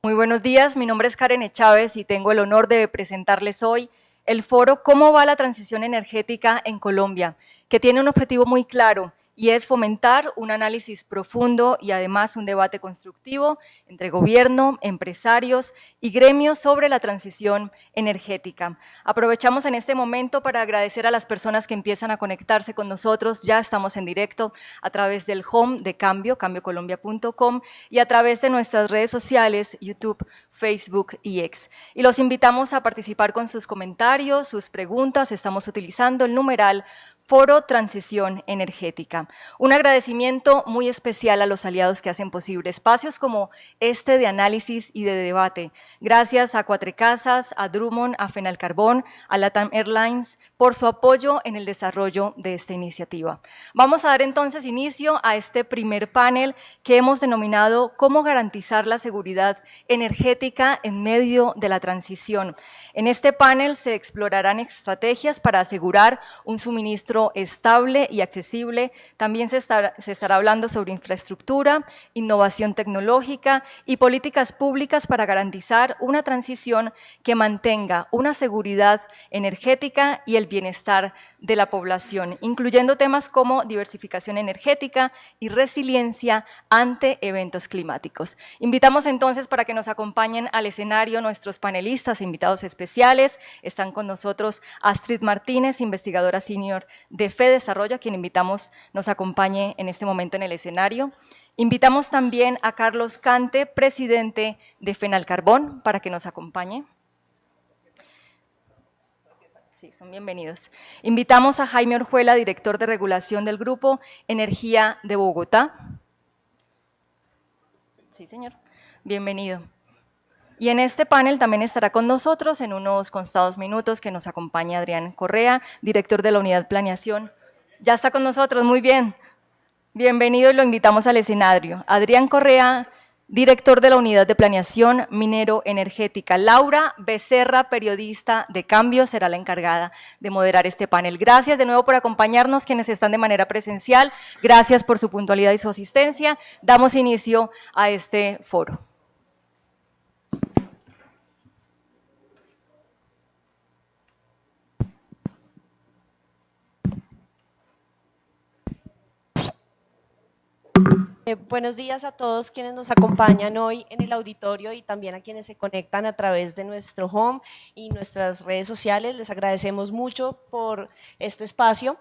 Muy buenos días, mi nombre es Karen Chávez y tengo el honor de presentarles hoy el foro ¿Cómo va la transición energética en Colombia?, que tiene un objetivo muy claro y es fomentar un análisis profundo y además un debate constructivo entre gobierno, empresarios y gremios sobre la transición energética. Aprovechamos en este momento para agradecer a las personas que empiezan a conectarse con nosotros, ya estamos en directo a través del home de Cambio, cambiocolombia.com y a través de nuestras redes sociales, YouTube, Facebook y X. Y los invitamos a participar con sus comentarios, sus preguntas, estamos utilizando el numeral Foro Transición Energética. Un agradecimiento muy especial a los aliados que hacen posible espacios como este de análisis y de debate. Gracias a Cuatrecasas, a Drummond, a Fenalcarbón, a Latam Airlines por su apoyo en el desarrollo de esta iniciativa. Vamos a dar entonces inicio a este primer panel que hemos denominado ¿Cómo garantizar la seguridad energética en medio de la transición? En este panel se explorarán estrategias para asegurar un suministro estable y accesible. También se estará hablando sobre infraestructura, innovación tecnológica y políticas públicas para garantizar una transición que mantenga una seguridad energética y el bienestar de la población, incluyendo temas como diversificación energética y resiliencia ante eventos climáticos. Invitamos entonces para que nos acompañen al escenario nuestros panelistas, invitados especiales. Están con nosotros Astrid Martínez, investigadora senior de FEDesarrollo, a quien invitamos nos acompañe en este momento en el escenario. Invitamos también a Carlos Cante, presidente de Fenalcarbón, para que nos acompañe. Sí, son bienvenidos. Invitamos a Jaime Orjuela, director de regulación del Grupo Energía de Bogotá. Sí, señor. Bienvenido. Y en este panel también estará con nosotros en unos contados minutos que nos acompaña Adrián Correa, director de la Unidad Planeación. Ya está con nosotros, muy bien. Bienvenido y lo invitamos al escenario. Adrián Correa, director de la Unidad de Planeación Minero Energética. Laura Becerra, periodista de Cambio, será la encargada de moderar este panel. Gracias de nuevo por acompañarnos, quienes están de manera presencial. Gracias por su puntualidad y su asistencia. Damos inicio a este foro. Buenos días a todos quienes nos acompañan hoy en el auditorio y también a quienes se conectan a través de nuestro home y nuestras redes sociales. Les agradecemos mucho por este espacio.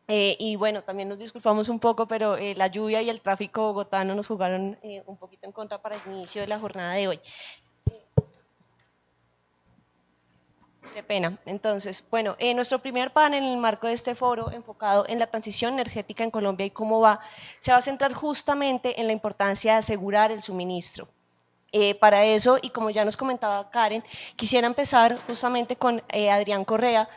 Y bueno, también nos disculpamos un poco, pero la lluvia y el tráfico bogotano nos jugaron un poquito en contra para el inicio de la jornada de hoy. Qué pena. Entonces, bueno, nuestro primer panel en el marco de este foro enfocado en la transición energética en Colombia y cómo va, se va a centrar justamente en la importancia de asegurar el suministro. Para eso, y como ya nos comentaba Karen, quisiera empezar justamente con Adrián Correa,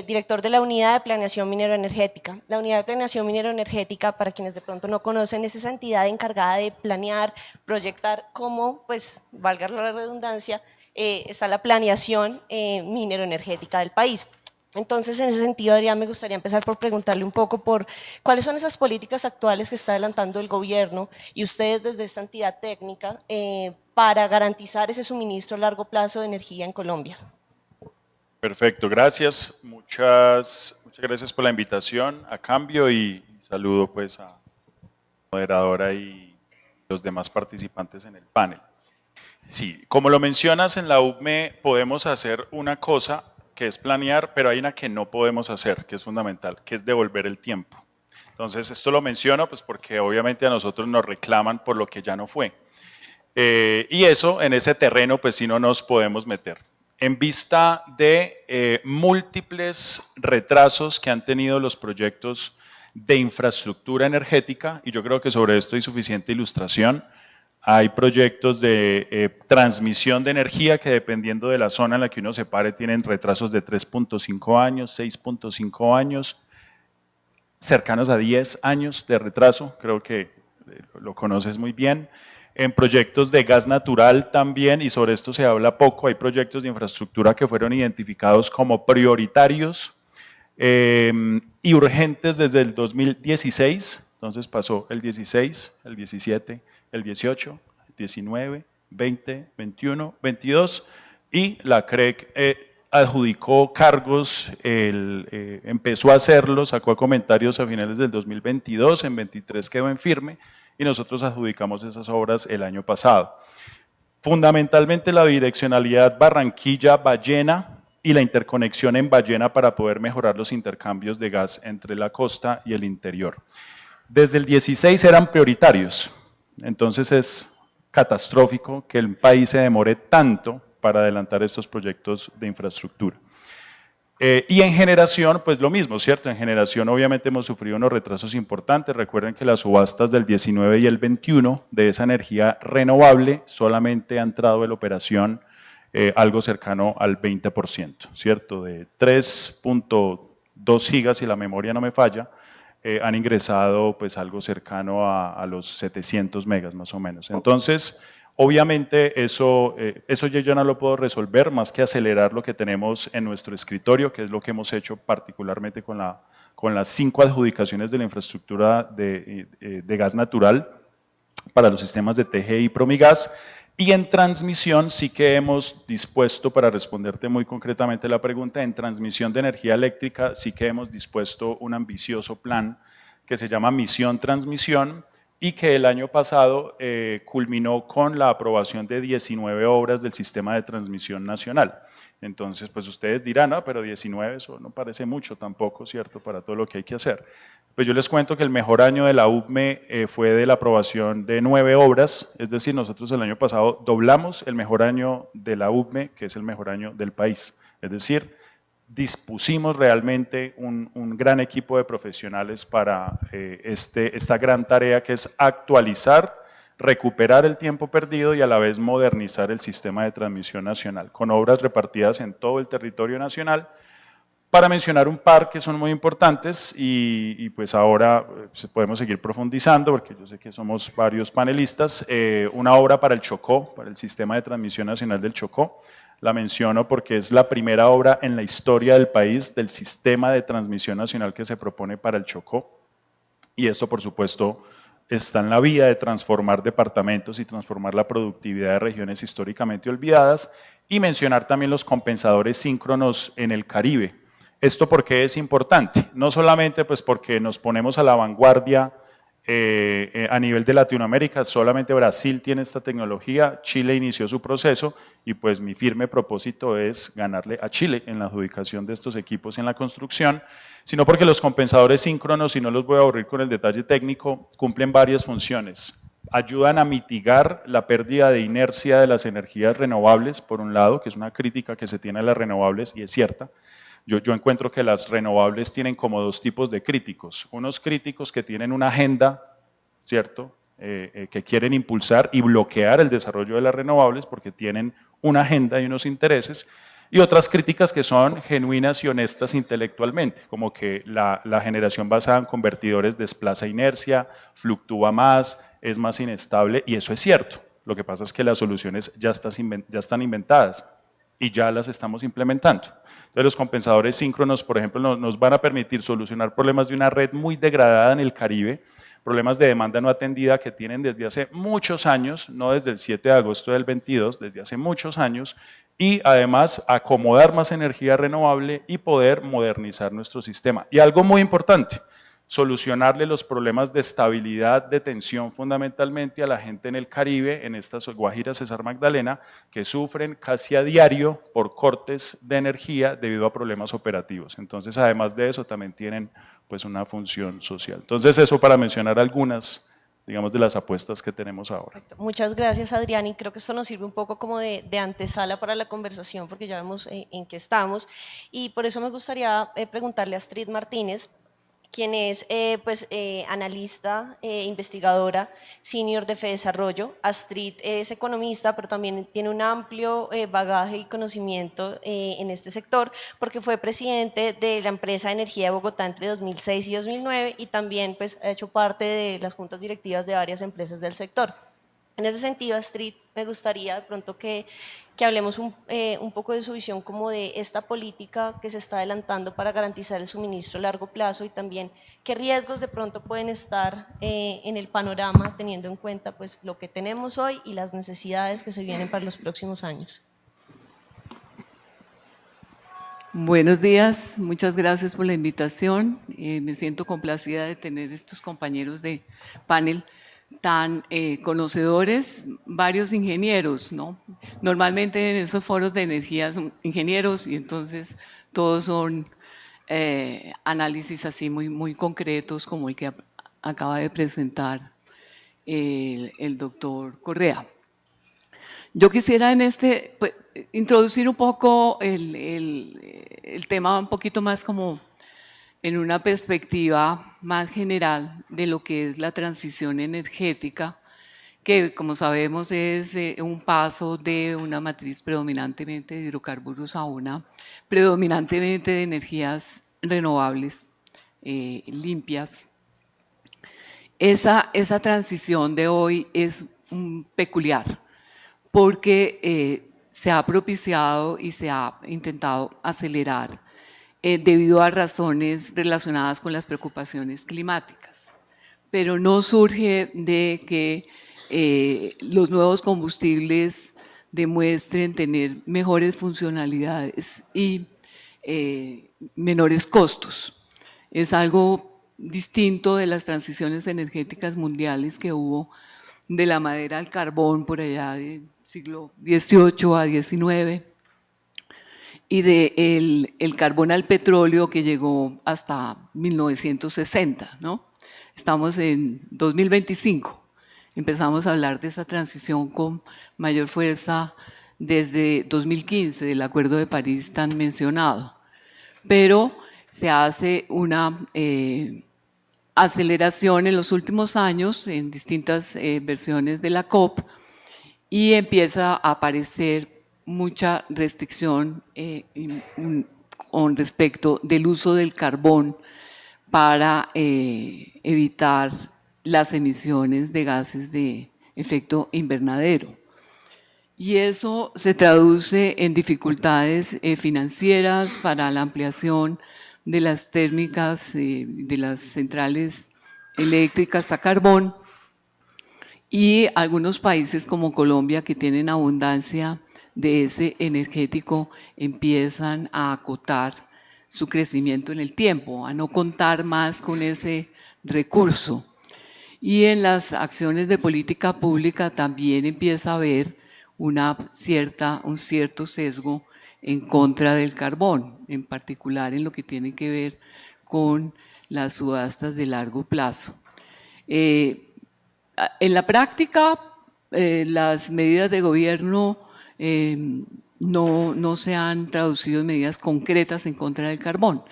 director de la Unidad de Planeación Minero-Energética. La Unidad de Planeación Minero-Energética, para quienes de pronto no conocen, es esa entidad encargada de planear, proyectar cómo, pues, valga la redundancia, está la planeación minero-energética del país. Entonces, en ese sentido, Adrián, me gustaría empezar por preguntarle un poco por cuáles son esas políticas actuales que está adelantando el gobierno y ustedes desde esta entidad técnica para garantizar ese suministro a largo plazo de energía en Colombia. Perfecto, gracias. Muchas gracias por la invitación a Cambio y saludo pues a la moderadora y los demás participantes en el panel. Sí, como lo mencionas, en la UPME podemos hacer una cosa que es planear, pero hay una que no podemos hacer, que es fundamental, que es devolver el tiempo. Entonces, esto lo menciono pues porque obviamente a nosotros nos reclaman por lo que ya no fue. Y eso, en ese terreno, pues sí no nos podemos meter. En vista de múltiples retrasos que han tenido los proyectos de infraestructura energética, y yo creo que sobre esto hay suficiente ilustración. Hay proyectos de transmisión de energía que dependiendo de la zona en la que uno se pare tienen retrasos de 3.5 años, 6.5 años, cercanos a 10 años de retraso, creo que lo conoces muy bien. En proyectos de gas natural también, y sobre esto se habla poco, hay proyectos de infraestructura que fueron identificados como prioritarios y urgentes desde el 2016, entonces pasó el 16, el 17, el 18, el 19, 20, 21, 22 y la CREC adjudicó cargos, empezó a hacerlo, sacó comentarios a finales del 2022, en 23 quedó en firme y nosotros adjudicamos esas obras el año pasado. Fundamentalmente la bidireccionalidad Barranquilla-Ballena y la interconexión en Ballena para poder mejorar los intercambios de gas entre la costa y el interior. Desde el 16 eran prioritarios, entonces es catastrófico que el país se demore tanto para adelantar estos proyectos de infraestructura. Y en generación, pues lo mismo, ¿cierto? En generación obviamente hemos sufrido unos retrasos importantes. Recuerden que las subastas del 19 y el 21 de esa energía renovable solamente ha entrado en la operación algo cercano al 20%, ¿cierto? De 3.2 gigas, si la memoria no me falla, han ingresado pues algo cercano a los 700 megas más o menos. Entonces, obviamente eso yo ya no lo puedo resolver más que acelerar lo que tenemos en nuestro escritorio, que es lo que hemos hecho particularmente con las 5 adjudicaciones de la infraestructura de gas natural para los sistemas de TGI y Promigas. Y en transmisión sí que hemos dispuesto, para responderte muy concretamente la pregunta, en transmisión de energía eléctrica sí que hemos dispuesto un ambicioso plan que se llama Misión Transmisión y que el año pasado culminó con la aprobación de 19 obras del Sistema de Transmisión Nacional. Entonces, pues ustedes dirán, no, pero 19, eso no parece mucho tampoco, ¿cierto?, para todo lo que hay que hacer. Pues yo les cuento que el mejor año de la UBME fue de la aprobación de 9 obras, es decir, nosotros el año pasado doblamos el mejor año de la UBME, que es el mejor año del país. Es decir, dispusimos realmente un gran equipo de profesionales para esta gran tarea que es actualizar, recuperar el tiempo perdido y a la vez modernizar el sistema de transmisión nacional, con obras repartidas en todo el territorio nacional. Para mencionar un par que son muy importantes y pues ahora podemos seguir profundizando porque yo sé que somos varios panelistas, una obra para el Chocó, para el Sistema de Transmisión Nacional del Chocó. La menciono porque es la primera obra en la historia del país del Sistema de Transmisión Nacional que se propone para el Chocó. Y esto, por supuesto, está en la vía de transformar departamentos y transformar la productividad de regiones históricamente olvidadas y mencionar también los compensadores síncronos en el Caribe. ¿Esto por qué es importante? No solamente pues porque nos ponemos a la vanguardia a nivel de Latinoamérica, solamente Brasil tiene esta tecnología, Chile inició su proceso y pues mi firme propósito es ganarle a Chile en la adjudicación de estos equipos en la construcción, sino porque los compensadores síncronos, y no los voy a aburrir con el detalle técnico, cumplen varias funciones. Ayudan a mitigar la pérdida de inercia de las energías renovables, por un lado, que es una crítica que se tiene a las renovables y es cierta. Yo encuentro que las renovables tienen como dos tipos de críticos. Unos críticos que tienen una agenda, ¿cierto?, que quieren impulsar y bloquear el desarrollo de las renovables porque tienen una agenda y unos intereses, y otras críticas que son genuinas y honestas intelectualmente, como que la generación basada en convertidores desplaza inercia, fluctúa más, es más inestable, y eso es cierto. Lo que pasa es que las soluciones ya están inventadas y ya las estamos implementando. Entonces, los compensadores síncronos, por ejemplo, nos van a permitir solucionar problemas de una red muy degradada en el Caribe, problemas de demanda no atendida que tienen desde hace muchos años, no desde el 7 de agosto del 22, desde hace muchos años, y además acomodar más energía renovable y poder modernizar nuestro sistema. Y algo muy importante, solucionarle los problemas de estabilidad, de tensión fundamentalmente a la gente en el Caribe, en estas Guajira, Cesar Magdalena, que sufren casi a diario por cortes de energía debido a problemas operativos. Entonces, además de eso, también tienen pues una función social. Entonces, eso para mencionar algunas, digamos, de las apuestas que tenemos ahora. Perfecto. Muchas gracias, Adrián, y creo que esto nos sirve un poco como de antesala para la conversación, porque ya vemos en qué estamos, y por eso me gustaría preguntarle a Astrid Martínez, quien es analista, investigadora, senior de FEDesarrollo. Astrid es economista, pero también tiene un amplio bagaje y conocimiento en este sector, porque fue presidente de la empresa de energía de Bogotá entre 2006 y 2009 y también pues, ha hecho parte de las juntas directivas de varias empresas del sector. En ese sentido, Astrid me gustaría de pronto que hablemos un poco de su visión como de esta política que se está adelantando para garantizar el suministro a largo plazo y también qué riesgos de pronto pueden estar en el panorama teniendo en cuenta pues lo que tenemos hoy y las necesidades que se vienen para los próximos años. Buenos días, muchas gracias por la invitación. Me siento complacida de tener estos compañeros de panel tan conocedores, varios ingenieros, ¿no? Normalmente en esos foros de energía son ingenieros y entonces todos son análisis así muy concretos como el que acaba de presentar el doctor Correa. Yo quisiera pues, introducir un poco el tema un poquito más como en una perspectiva más general de lo que es la transición energética, que como sabemos es un paso de una matriz predominantemente de hidrocarburos a una predominantemente de energías renovables, limpias. Esa transición de hoy es peculiar porque se ha propiciado y se ha intentado acelerar debido a razones relacionadas con las preocupaciones climáticas. Pero no surge de que los nuevos combustibles demuestren tener mejores funcionalidades y menores costos. Es algo distinto de las transiciones energéticas mundiales que hubo de la madera al carbón por allá del siglo XVIII a XIX y del carbón al petróleo que llegó hasta 1960, ¿no? Estamos en 2025, empezamos a hablar de esa transición con mayor fuerza desde 2015, del Acuerdo de París tan mencionado, pero se hace una aceleración en los últimos años en distintas versiones de la COP y empieza a aparecer mucha restricción con respecto del uso del carbón para evitar las emisiones de gases de efecto invernadero. Y eso se traduce en dificultades financieras para la ampliación de las térmicas, de las centrales eléctricas a carbón, y algunos países como Colombia, que tienen abundancia de ese energético, empiezan a acotar su crecimiento en el tiempo, a no contar más con ese recurso. Y en las acciones de política pública también empieza a haber un cierto sesgo en contra del carbón, en particular en lo que tiene que ver con las subastas de largo plazo. En la práctica, las medidas de gobierno no se han traducido en medidas concretas en contra del carbón,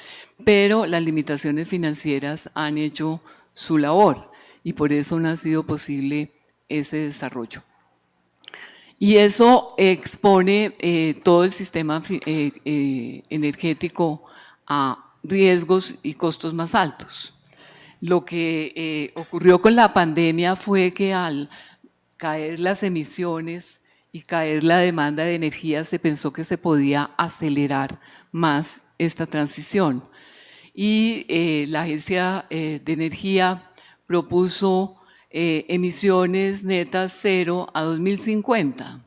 pero las limitaciones financieras han hecho su labor y por eso no ha sido posible ese desarrollo. Y eso expone todo el sistema energético a riesgos y costos más altos. Lo que ocurrió con la pandemia fue que al caer las emisiones y caer la demanda de energía se pensó que se podía acelerar más esta transición. Y la Agencia de Energía propuso emisiones netas cero a 2050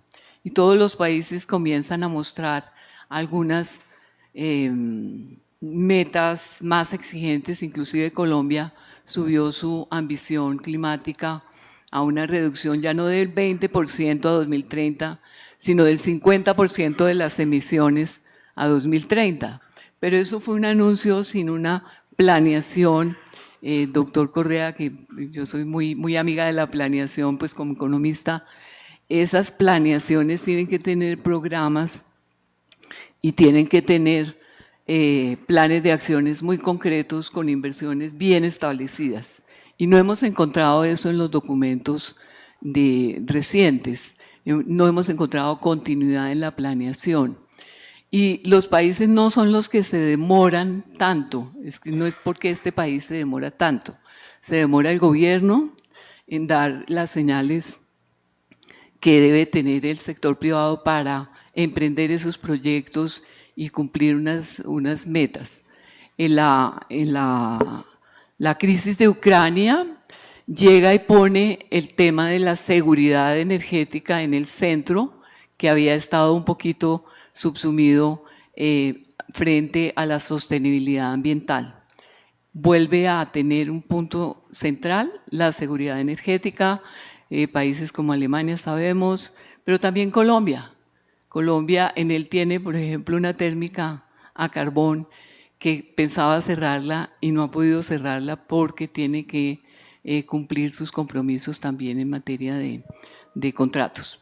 y todos los países comienzan a mostrar algunas metas más exigentes, inclusive Colombia subió su ambición climática a una reducción ya no del 20% a 2030, sino del 50% de las emisiones a 2030. Pero eso fue un anuncio sin una planeación. Doctor Correa, que yo soy muy amiga de la planeación, pues como economista, esas planeaciones tienen que tener programas y tienen que tener planes de acciones muy concretos con inversiones bien establecidas. Y no hemos encontrado eso en los documentos recientes, no hemos encontrado continuidad en la planeación. Y los países no son los que se demoran tanto, es que no es porque este país se demora tanto, se demora el gobierno en dar las señales que debe tener el sector privado para emprender esos proyectos y cumplir unas metas. La crisis de Ucrania llega y pone el tema de la seguridad energética en el centro, que había estado un poquito subsumido frente a la sostenibilidad ambiental. Vuelve a tener un punto central la seguridad energética, países como Alemania sabemos, pero también Colombia. Colombia en él tiene, por ejemplo, una térmica a carbón que pensaba cerrarla y no ha podido cerrarla porque tiene que cumplir sus compromisos también en materia de contratos.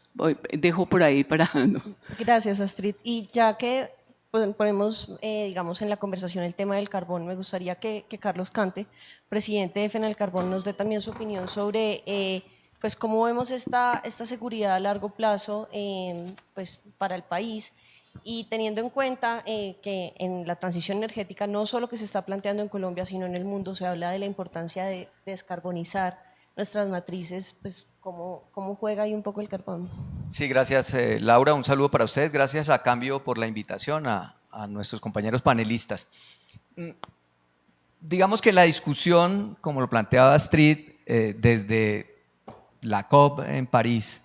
Dejo por ahí para… ¿no? Gracias, Astrid. Y ya que ponemos, digamos, en la conversación el tema del carbón, me gustaría que Carlos Cante, presidente de FENALCARBON, nos dé también su opinión sobre pues cómo vemos esta seguridad a largo plazo pues, para el país, y teniendo en cuenta que en la transición energética no solo que se está planteando en Colombia, sino en el mundo, se habla de la importancia de descarbonizar nuestras matrices, pues cómo juega ahí un poco el carbón. Sí, gracias Laura, un saludo para ustedes, gracias a Cambio por la invitación a nuestros compañeros panelistas. Digamos que la discusión, como lo planteaba Astrid, desde la COP en París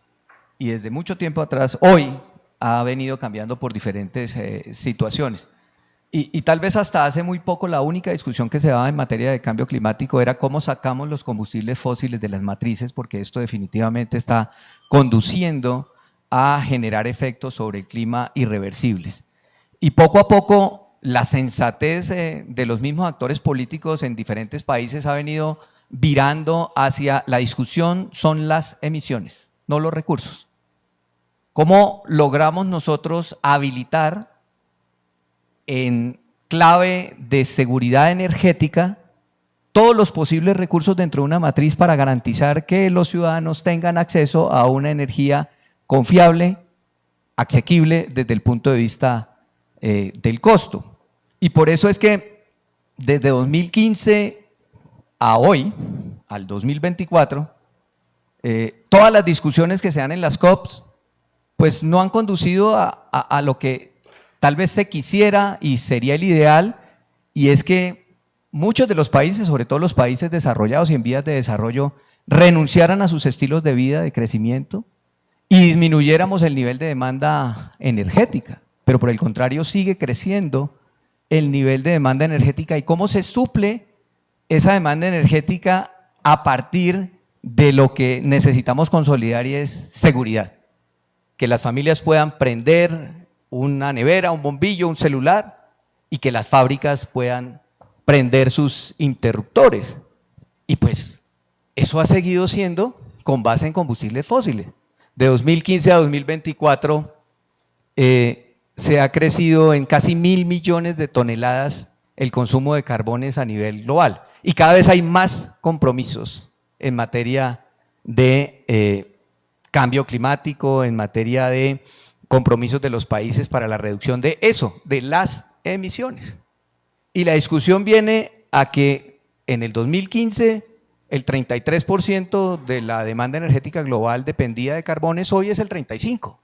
y desde mucho tiempo atrás, hoy ha venido cambiando por diferentes situaciones. Y tal vez hasta hace muy poco la única discusión que se daba en materia de cambio climático era cómo sacamos los combustibles fósiles de las matrices, porque esto definitivamente está conduciendo a generar efectos sobre el clima irreversibles. Y poco a poco la sensatez de los mismos actores políticos en diferentes países ha venido virando hacia la discusión son las emisiones, no los recursos. ¿Cómo logramos nosotros habilitar en clave de seguridad energética todos los posibles recursos dentro de una matriz para garantizar que los ciudadanos tengan acceso a una energía confiable, asequible desde el punto de vista del costo? Y por eso es que desde 2015 a hoy, al 2024, todas las discusiones que se dan en las COPs pues no han conducido a lo que tal vez se quisiera y sería el ideal, y es que muchos de los países, sobre todo los países desarrollados y en vías de desarrollo, renunciaran a sus estilos de vida, de crecimiento, y disminuyéramos el nivel de demanda energética, pero por el contrario sigue creciendo el nivel de demanda energética. ¿Y cómo se suple esa demanda energética a partir de lo que necesitamos consolidar, y es seguridad? Que las familias puedan prender una nevera, un bombillo, un celular, y que las fábricas puedan prender sus interruptores. Y pues eso ha seguido siendo con base en combustibles fósiles. De 2015 a 2024 se ha crecido en casi 1.000 millones de toneladas el consumo de carbones a nivel global. Y cada vez hay más compromisos en materia de cambio climático, en materia de compromisos de los países para la reducción de eso, de las emisiones. Y la discusión viene a que en el 2015 el 33% de la demanda energética global dependía de carbones, hoy es el 35%.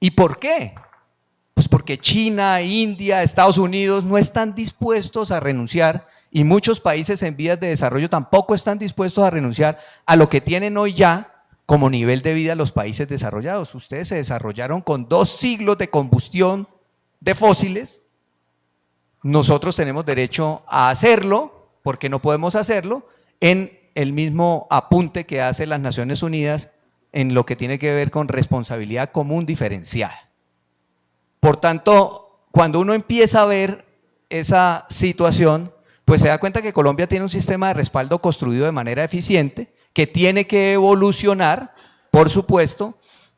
¿Y por qué? Pues porque China, India, Estados Unidos no están dispuestos a renunciar, y muchos países en vías de desarrollo tampoco están dispuestos a renunciar a lo que tienen hoy ya como nivel de vida los países desarrollados. Ustedes se desarrollaron con 2 siglos de combustión de fósiles. Nosotros tenemos derecho a hacerlo, porque no podemos hacerlo, en el mismo apunte que hace las Naciones Unidas en lo que tiene que ver con responsabilidad común diferenciada. Por tanto, cuando uno empieza a ver esa situación, pues se da cuenta que Colombia tiene un sistema de respaldo construido de manera eficiente, que tiene que evolucionar, por supuesto,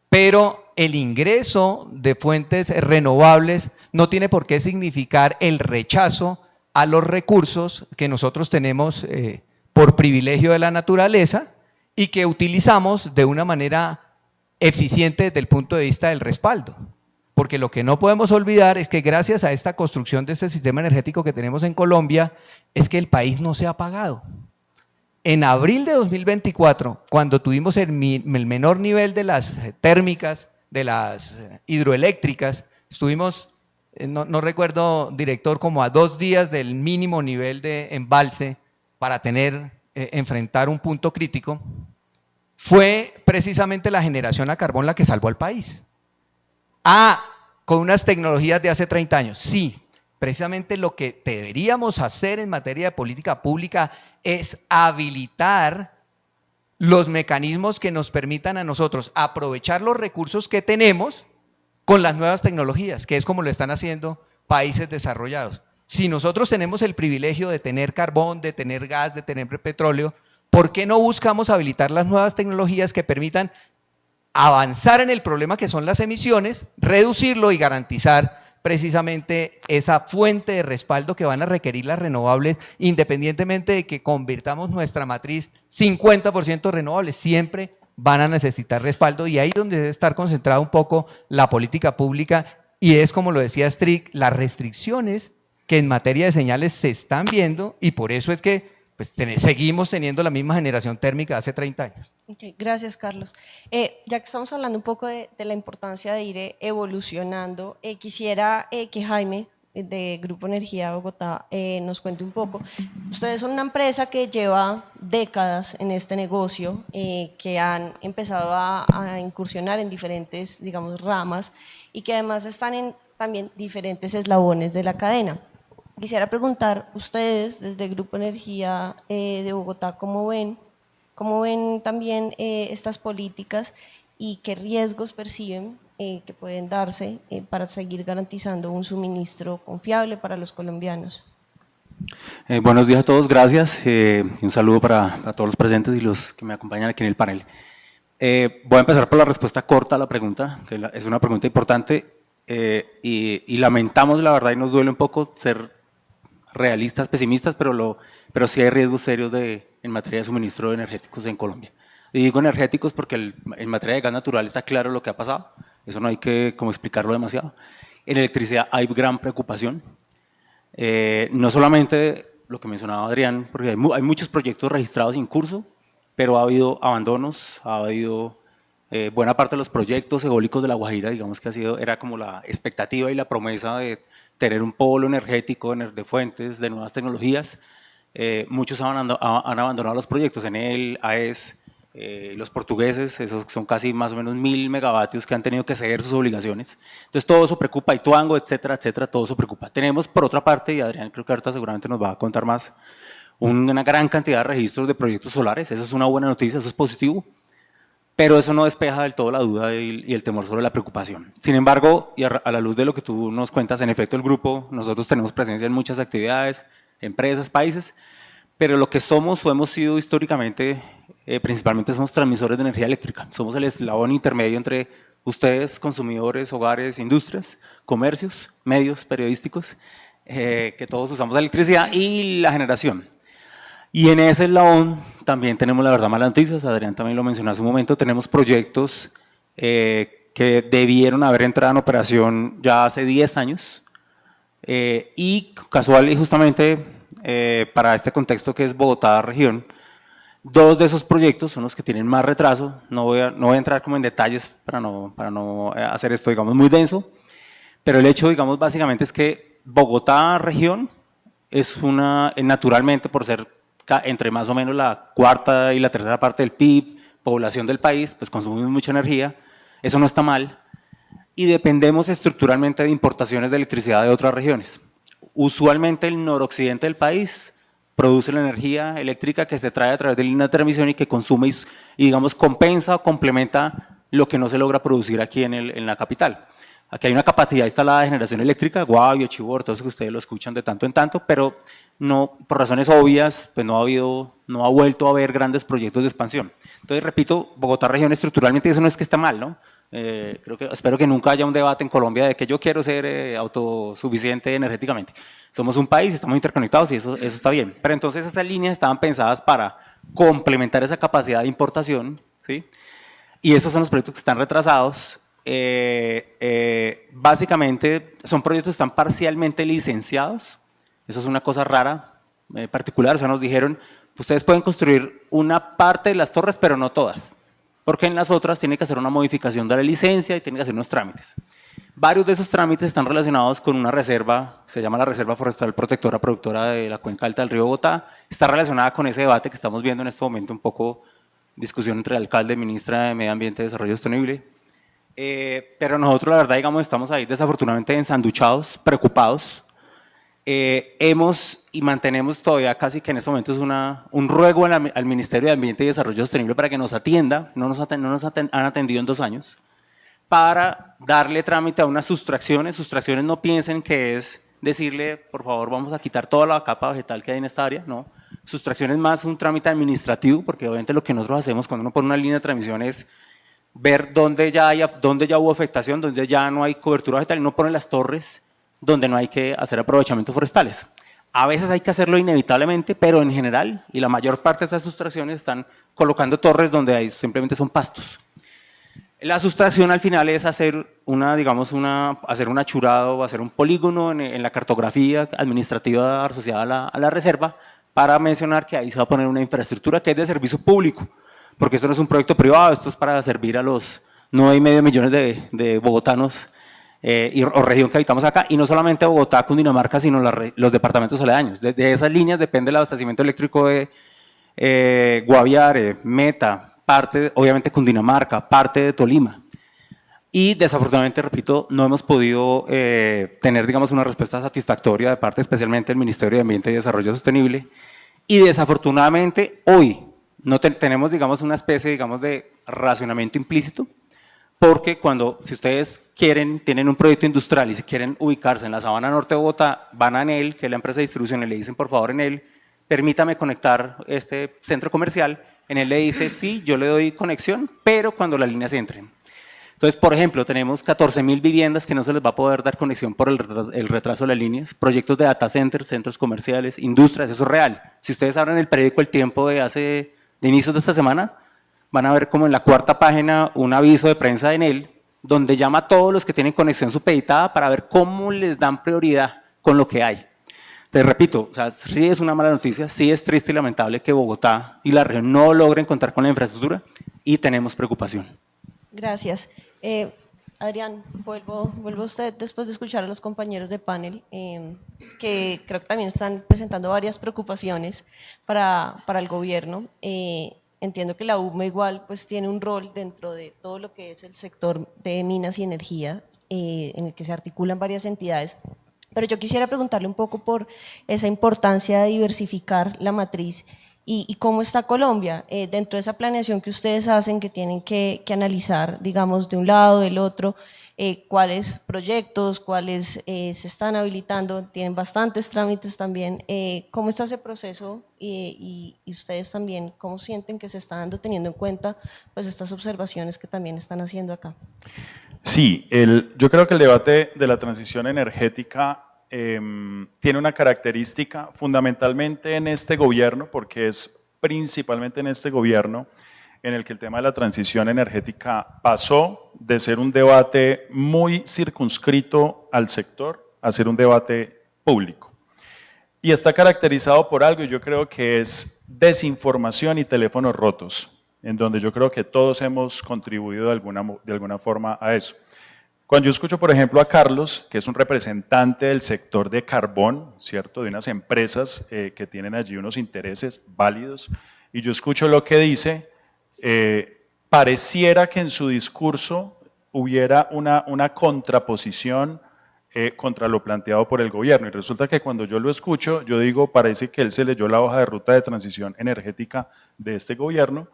pero el ingreso de fuentes renovables no tiene por qué significar el rechazo a los recursos que nosotros tenemos por privilegio de la naturaleza y que utilizamos de una manera eficiente desde el punto de vista del respaldo. Porque lo que no podemos olvidar es que gracias a esta construcción de este sistema energético que tenemos en Colombia, es que el país no se ha apagado. en abril de 2024, cuando tuvimos el menor nivel de las térmicas, de las hidroeléctricas, estuvimos, no recuerdo, director, como a 2 días del mínimo nivel de embalse para enfrentar un punto crítico, fue precisamente la generación a carbón la que salvó al país. Con unas tecnologías de hace 30 años, sí. Precisamente lo que deberíamos hacer en materia de política pública es habilitar los mecanismos que nos permitan a nosotros aprovechar los recursos que tenemos con las nuevas tecnologías, que es como lo están haciendo países desarrollados. Si nosotros tenemos el privilegio de tener carbón, de tener gas, de tener petróleo, ¿por qué no buscamos habilitar las nuevas tecnologías que permitan avanzar en el problema que son las emisiones, reducirlo y garantizar precisamente esa fuente de respaldo que van a requerir las renovables, independientemente de que convirtamos nuestra matriz 50% renovables, siempre van a necesitar respaldo, y ahí es donde debe estar concentrada un poco la política pública, y es como lo decía Strick, las restricciones que en materia de señales se están viendo, y por eso es que pues, seguimos teniendo la misma generación térmica de hace 30 años. Okay, gracias, Carlos. Ya que estamos hablando un poco de la importancia de ir evolucionando, quisiera que Jaime, de Grupo Energía Bogotá, nos cuente un poco. Ustedes son una empresa que lleva décadas en este negocio, que han empezado a incursionar en diferentes, digamos, ramas, y que además están en también diferentes eslabones de la cadena. Quisiera preguntar, ustedes desde Grupo Energía de Bogotá, ¿cómo ven también estas políticas y qué riesgos perciben que pueden darse para seguir garantizando un suministro confiable para los colombianos? Buenos días a todos, gracias. Un saludo para todos los presentes y los que me acompañan aquí en el panel. Voy a empezar por la respuesta corta a la pregunta, que es una pregunta importante, y lamentamos, la verdad, y nos duele un poco ser realistas, pesimistas, pero sí hay riesgos serios en materia de suministro de energéticos en Colombia. Y digo energéticos porque en materia de gas natural está claro lo que ha pasado, eso no hay que como explicarlo demasiado. En electricidad hay gran preocupación, no solamente lo que mencionaba Adrián, porque hay muchos proyectos registrados en curso, pero ha habido abandonos, ha habido buena parte de los proyectos eólicos de La Guajira, digamos que era como la expectativa y la promesa de tener un polo energético de fuentes, de nuevas tecnologías. Muchos han abandonado los proyectos, Enel, AES, los portugueses, esos son casi más o menos 1000 megavatios que han tenido que ceder sus obligaciones. Entonces todo eso preocupa, Ituango, etcétera, etcétera, todo eso preocupa. Tenemos por otra parte, y Adrián creo que ahorita seguramente nos va a contar más, una gran cantidad de registros de proyectos solares, eso es una buena noticia, eso es positivo, pero eso no despeja del todo la duda y el temor sobre la preocupación. Sin embargo, y a la luz de lo que tú nos cuentas, en efecto el grupo, nosotros tenemos presencia en muchas actividades, empresas, países, pero lo que somos o hemos sido históricamente, principalmente somos transmisores de energía eléctrica, somos el eslabón intermedio entre ustedes, consumidores, hogares, industrias, comercios, medios periodísticos, que todos usamos la electricidad y la generación. Y en ese eslabón también tenemos la verdad malas noticias, Adrián también lo mencionó hace un momento, tenemos proyectos que debieron haber entrado en operación ya hace 10 años y casual y justamente para este contexto que es Bogotá región, 2 de esos proyectos son los que tienen más retraso, no voy a entrar como en detalles para no hacer esto digamos muy denso, pero el hecho digamos básicamente es que Bogotá región es naturalmente por ser entre más o menos la cuarta y la tercera parte del PIB, población del país, pues consumimos mucha energía, eso no está mal, y dependemos estructuralmente de importaciones de electricidad de otras regiones. Usualmente el noroccidente del país produce la energía eléctrica que se trae a través de líneas de transmisión y que consume y digamos compensa o complementa lo que no se logra producir aquí en la capital. Aquí hay una capacidad instalada de generación eléctrica, Guavio, Chivor, todo eso que ustedes lo escuchan de tanto en tanto, pero no, por razones obvias, pues no ha vuelto a haber grandes proyectos de expansión. Entonces, repito, Bogotá región estructuralmente, eso no es que esté mal, ¿no? Espero que nunca haya un debate en Colombia de que yo quiero ser autosuficiente energéticamente. Somos un país, estamos interconectados y eso está bien. Pero entonces esas líneas estaban pensadas para complementar esa capacidad de importación, ¿sí? Y esos son los proyectos que están retrasados. Básicamente son proyectos que están parcialmente licenciados. Eso es una cosa rara, particular, o sea, nos dijeron, ustedes pueden construir una parte de las torres, pero no todas, porque en las otras tienen que hacer una modificación de la licencia y tienen que hacer unos trámites. Varios de esos trámites están relacionados con una reserva, se llama la Reserva Forestal Protectora Productora de la Cuenca Alta del Río Bogotá, está relacionada con ese debate que estamos viendo en este momento, un poco discusión entre el alcalde, ministra de Medio Ambiente y Desarrollo Sostenible. Pero nosotros, la verdad, digamos, estamos ahí desafortunadamente ensanduchados, preocupados. Hemos y mantenemos todavía casi que en este momento es un ruego al Ministerio de Ambiente y Desarrollo Sostenible para que nos atienda, no nos han atendido en 2 años, para darle trámite a unas sustracciones. Sustracciones, no piensen que es decirle, por favor, vamos a quitar toda la capa vegetal que hay en esta área, no. Sustracción es más un trámite administrativo, porque obviamente lo que nosotros hacemos cuando uno pone una línea de transmisión es ver dónde ya hubo afectación, dónde ya no hay cobertura vegetal, y uno pone las torres donde no hay que hacer aprovechamientos forestales. A veces hay que hacerlo inevitablemente, pero en general, y la mayor parte de estas sustracciones están colocando torres donde simplemente son pastos. La sustracción al final es hacer hacer un achurado, hacer un polígono en la cartografía administrativa asociada a la reserva, para mencionar que ahí se va a poner una infraestructura que es de servicio público, porque esto no es un proyecto privado, esto es para servir a los 9,5 millones de bogotanos o región que habitamos acá, y no solamente Bogotá, Cundinamarca, sino los departamentos aledaños. De esas líneas depende el abastecimiento eléctrico de Guaviare, Meta, parte, obviamente Cundinamarca, parte de Tolima. Y desafortunadamente, repito, no hemos podido tener, digamos, una respuesta satisfactoria de parte especialmente del Ministerio de Ambiente y Desarrollo Sostenible. Y desafortunadamente hoy no tenemos, digamos, una especie, digamos, de racionamiento implícito, porque si ustedes tienen un proyecto industrial y si quieren ubicarse en la Sabana Norte de Bogotá, van a Enel, que es la empresa de distribución, y le dicen, por favor, Enel, permítame conectar este centro comercial. Enel le dice, sí, yo le doy conexión, pero cuando las líneas entren. Entonces, por ejemplo, tenemos 14,000 viviendas que no se les va a poder dar conexión por el retraso de las líneas, proyectos de data centers, centros comerciales, industrias, eso es real. Si ustedes abren el periódico El Tiempo de inicios de esta semana, van a ver como en la 4ª página un aviso de prensa de Enel, donde llama a todos los que tienen conexión supeditada para ver cómo les dan prioridad con lo que hay. Te repito, o sea, sí es una mala noticia, sí es triste y lamentable que Bogotá y la región no logren contar con la infraestructura, y tenemos preocupación. Gracias. Adrián, vuelvo a usted después de escuchar a los compañeros de panel, que creo que también están presentando varias preocupaciones para el gobierno. Entiendo que la UME igual pues tiene un rol dentro de todo lo que es el sector de minas y energía, en el que se articulan varias entidades, pero yo quisiera preguntarle un poco por esa importancia de diversificar la matriz y cómo está Colombia dentro de esa planeación que ustedes hacen, que tienen que analizar, digamos, de un lado, del otro, cuáles proyectos, cuáles se están habilitando, tienen bastantes trámites también. ¿Cómo está ese proceso y ustedes también cómo sienten que se está dando, teniendo en cuenta pues estas observaciones que también están haciendo acá? Sí, yo creo que el debate de la transición energética tiene una característica fundamentalmente en este gobierno, porque es principalmente en este gobierno en el que el tema de la transición energética pasó de ser un debate muy circunscrito al sector a ser un debate público. Y está caracterizado por algo, y yo creo que es desinformación y teléfonos rotos, en donde yo creo que todos hemos contribuido de alguna forma a eso. Cuando yo escucho, por ejemplo, a Carlos, que es un representante del sector de carbón, ¿cierto?, de unas empresas que tienen allí unos intereses válidos, y yo escucho lo que dice, pareciera que en su discurso hubiera una contraposición contra lo planteado por el gobierno, y resulta que cuando yo lo escucho, yo digo, parece que él se leyó la hoja de ruta de transición energética de este gobierno,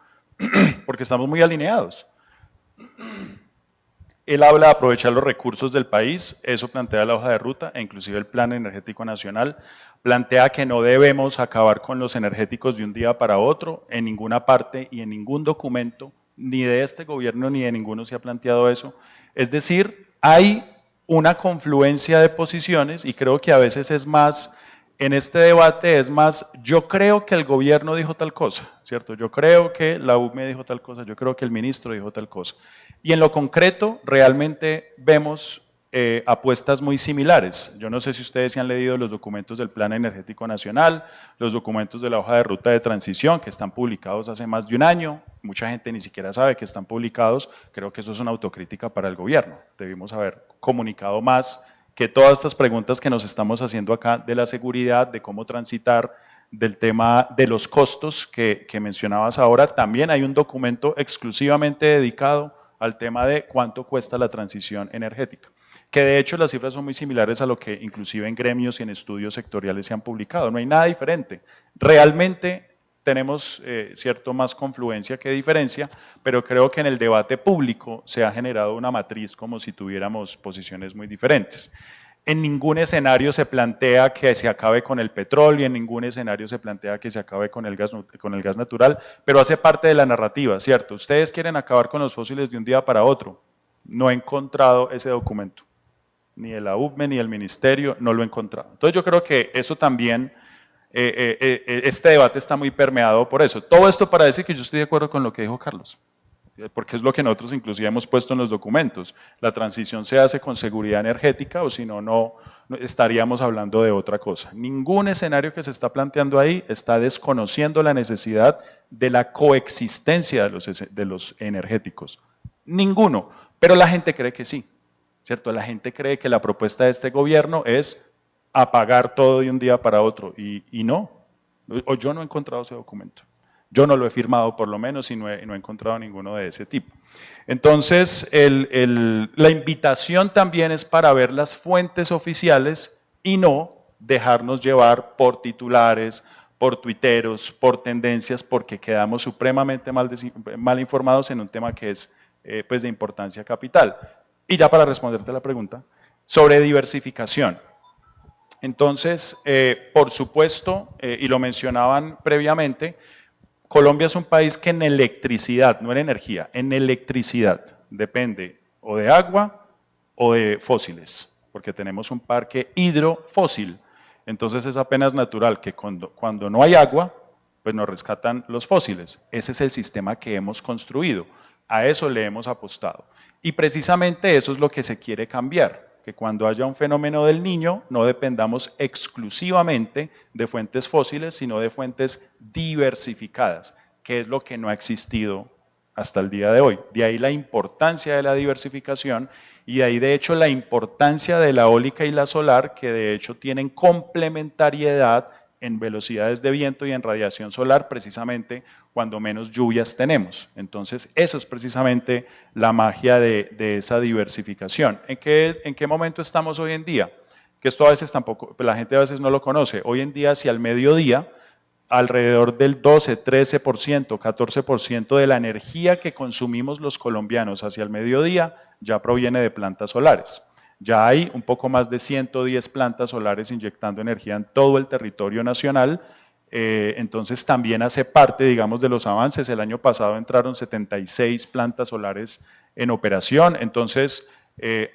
porque estamos muy alineados. Él habla de aprovechar los recursos del país, eso plantea la hoja de ruta, e inclusive el Plan Energético Nacional plantea que no debemos acabar con los energéticos de un día para otro, en ninguna parte y en ningún documento, ni de este gobierno ni de ninguno se ha planteado eso. Es decir, hay una confluencia de posiciones y creo que a veces es más, en este debate es más, yo creo que el gobierno dijo tal cosa, ¿cierto? Yo creo que la UME dijo tal cosa, yo creo que el ministro dijo tal cosa. Y en lo concreto realmente vemos apuestas muy similares. Yo no sé si ustedes se han leído los documentos del Plan Energético Nacional, los documentos de la hoja de ruta de transición que están publicados hace más de un año, mucha gente ni siquiera sabe que están publicados, creo que eso es una autocrítica para el gobierno, debimos haber comunicado más que todas estas preguntas que nos estamos haciendo acá de la seguridad, de cómo transitar, del tema de los costos que mencionabas ahora, también hay un documento exclusivamente dedicado al tema de cuánto cuesta la transición energética, que de hecho las cifras son muy similares a lo que inclusive en gremios y en estudios sectoriales se han publicado, no hay nada diferente. Realmente tenemos cierto más confluencia que diferencia, pero creo que en el debate público se ha generado una matriz como si tuviéramos posiciones muy diferentes. En ningún escenario se plantea que se acabe con el petróleo, en ningún escenario se plantea que se acabe con el gas natural, pero hace parte de la narrativa, ¿cierto? Ustedes quieren acabar con los fósiles de un día para otro. No he encontrado ese documento, ni de la UPME ni del ministerio, no lo he encontrado. Entonces yo creo que eso también, este debate está muy permeado por eso. Todo esto para decir que yo estoy de acuerdo con lo que dijo Carlos, porque es lo que nosotros inclusive hemos puesto en los documentos. La transición se hace con seguridad energética o si no, no estaríamos hablando de otra cosa. Ningún escenario que se está planteando ahí está desconociendo la necesidad de la coexistencia de los energéticos. Ninguno, pero la gente cree que sí, ¿cierto? La gente cree que la propuesta de este gobierno es apagar todo de un día para otro y no, o yo no he encontrado ese documento. Yo no lo he firmado por lo menos y no he encontrado ninguno de ese tipo. Entonces, la invitación también es para ver las fuentes oficiales y no dejarnos llevar por titulares, por tuiteros, por tendencias, porque quedamos supremamente mal informados en un tema que es pues de importancia capital. Y ya para responderte la pregunta, sobre diversificación. Entonces, por supuesto, y lo mencionaban previamente, Colombia es un país que en electricidad, no en energía, en electricidad depende o de agua o de fósiles, porque tenemos un parque hidrofósil. Entonces es apenas natural que cuando no hay agua, pues nos rescatan los fósiles. Ese es el sistema que hemos construido, a eso le hemos apostado. Y precisamente eso es lo que se quiere cambiar, que cuando haya un fenómeno del Niño no dependamos exclusivamente de fuentes fósiles, sino de fuentes diversificadas, que es lo que no ha existido hasta el día de hoy. De ahí la importancia de la diversificación y de ahí de hecho la importancia de la eólica y la solar, que de hecho tienen complementariedad en velocidades de viento y en radiación solar, precisamente cuando menos lluvias tenemos. Entonces, eso es precisamente la magia de esa diversificación. ¿En qué momento estamos hoy en día? Que esto a veces tampoco, la gente a veces no lo conoce. Hoy en día, si al mediodía, alrededor del 12, 13%, 14% de la energía que consumimos los colombianos hacia el mediodía ya proviene de plantas solares. Ya hay un poco más de 110 plantas solares inyectando energía en todo el territorio nacional, entonces también hace parte, digamos, de los avances. El año pasado entraron 76 plantas solares en operación, entonces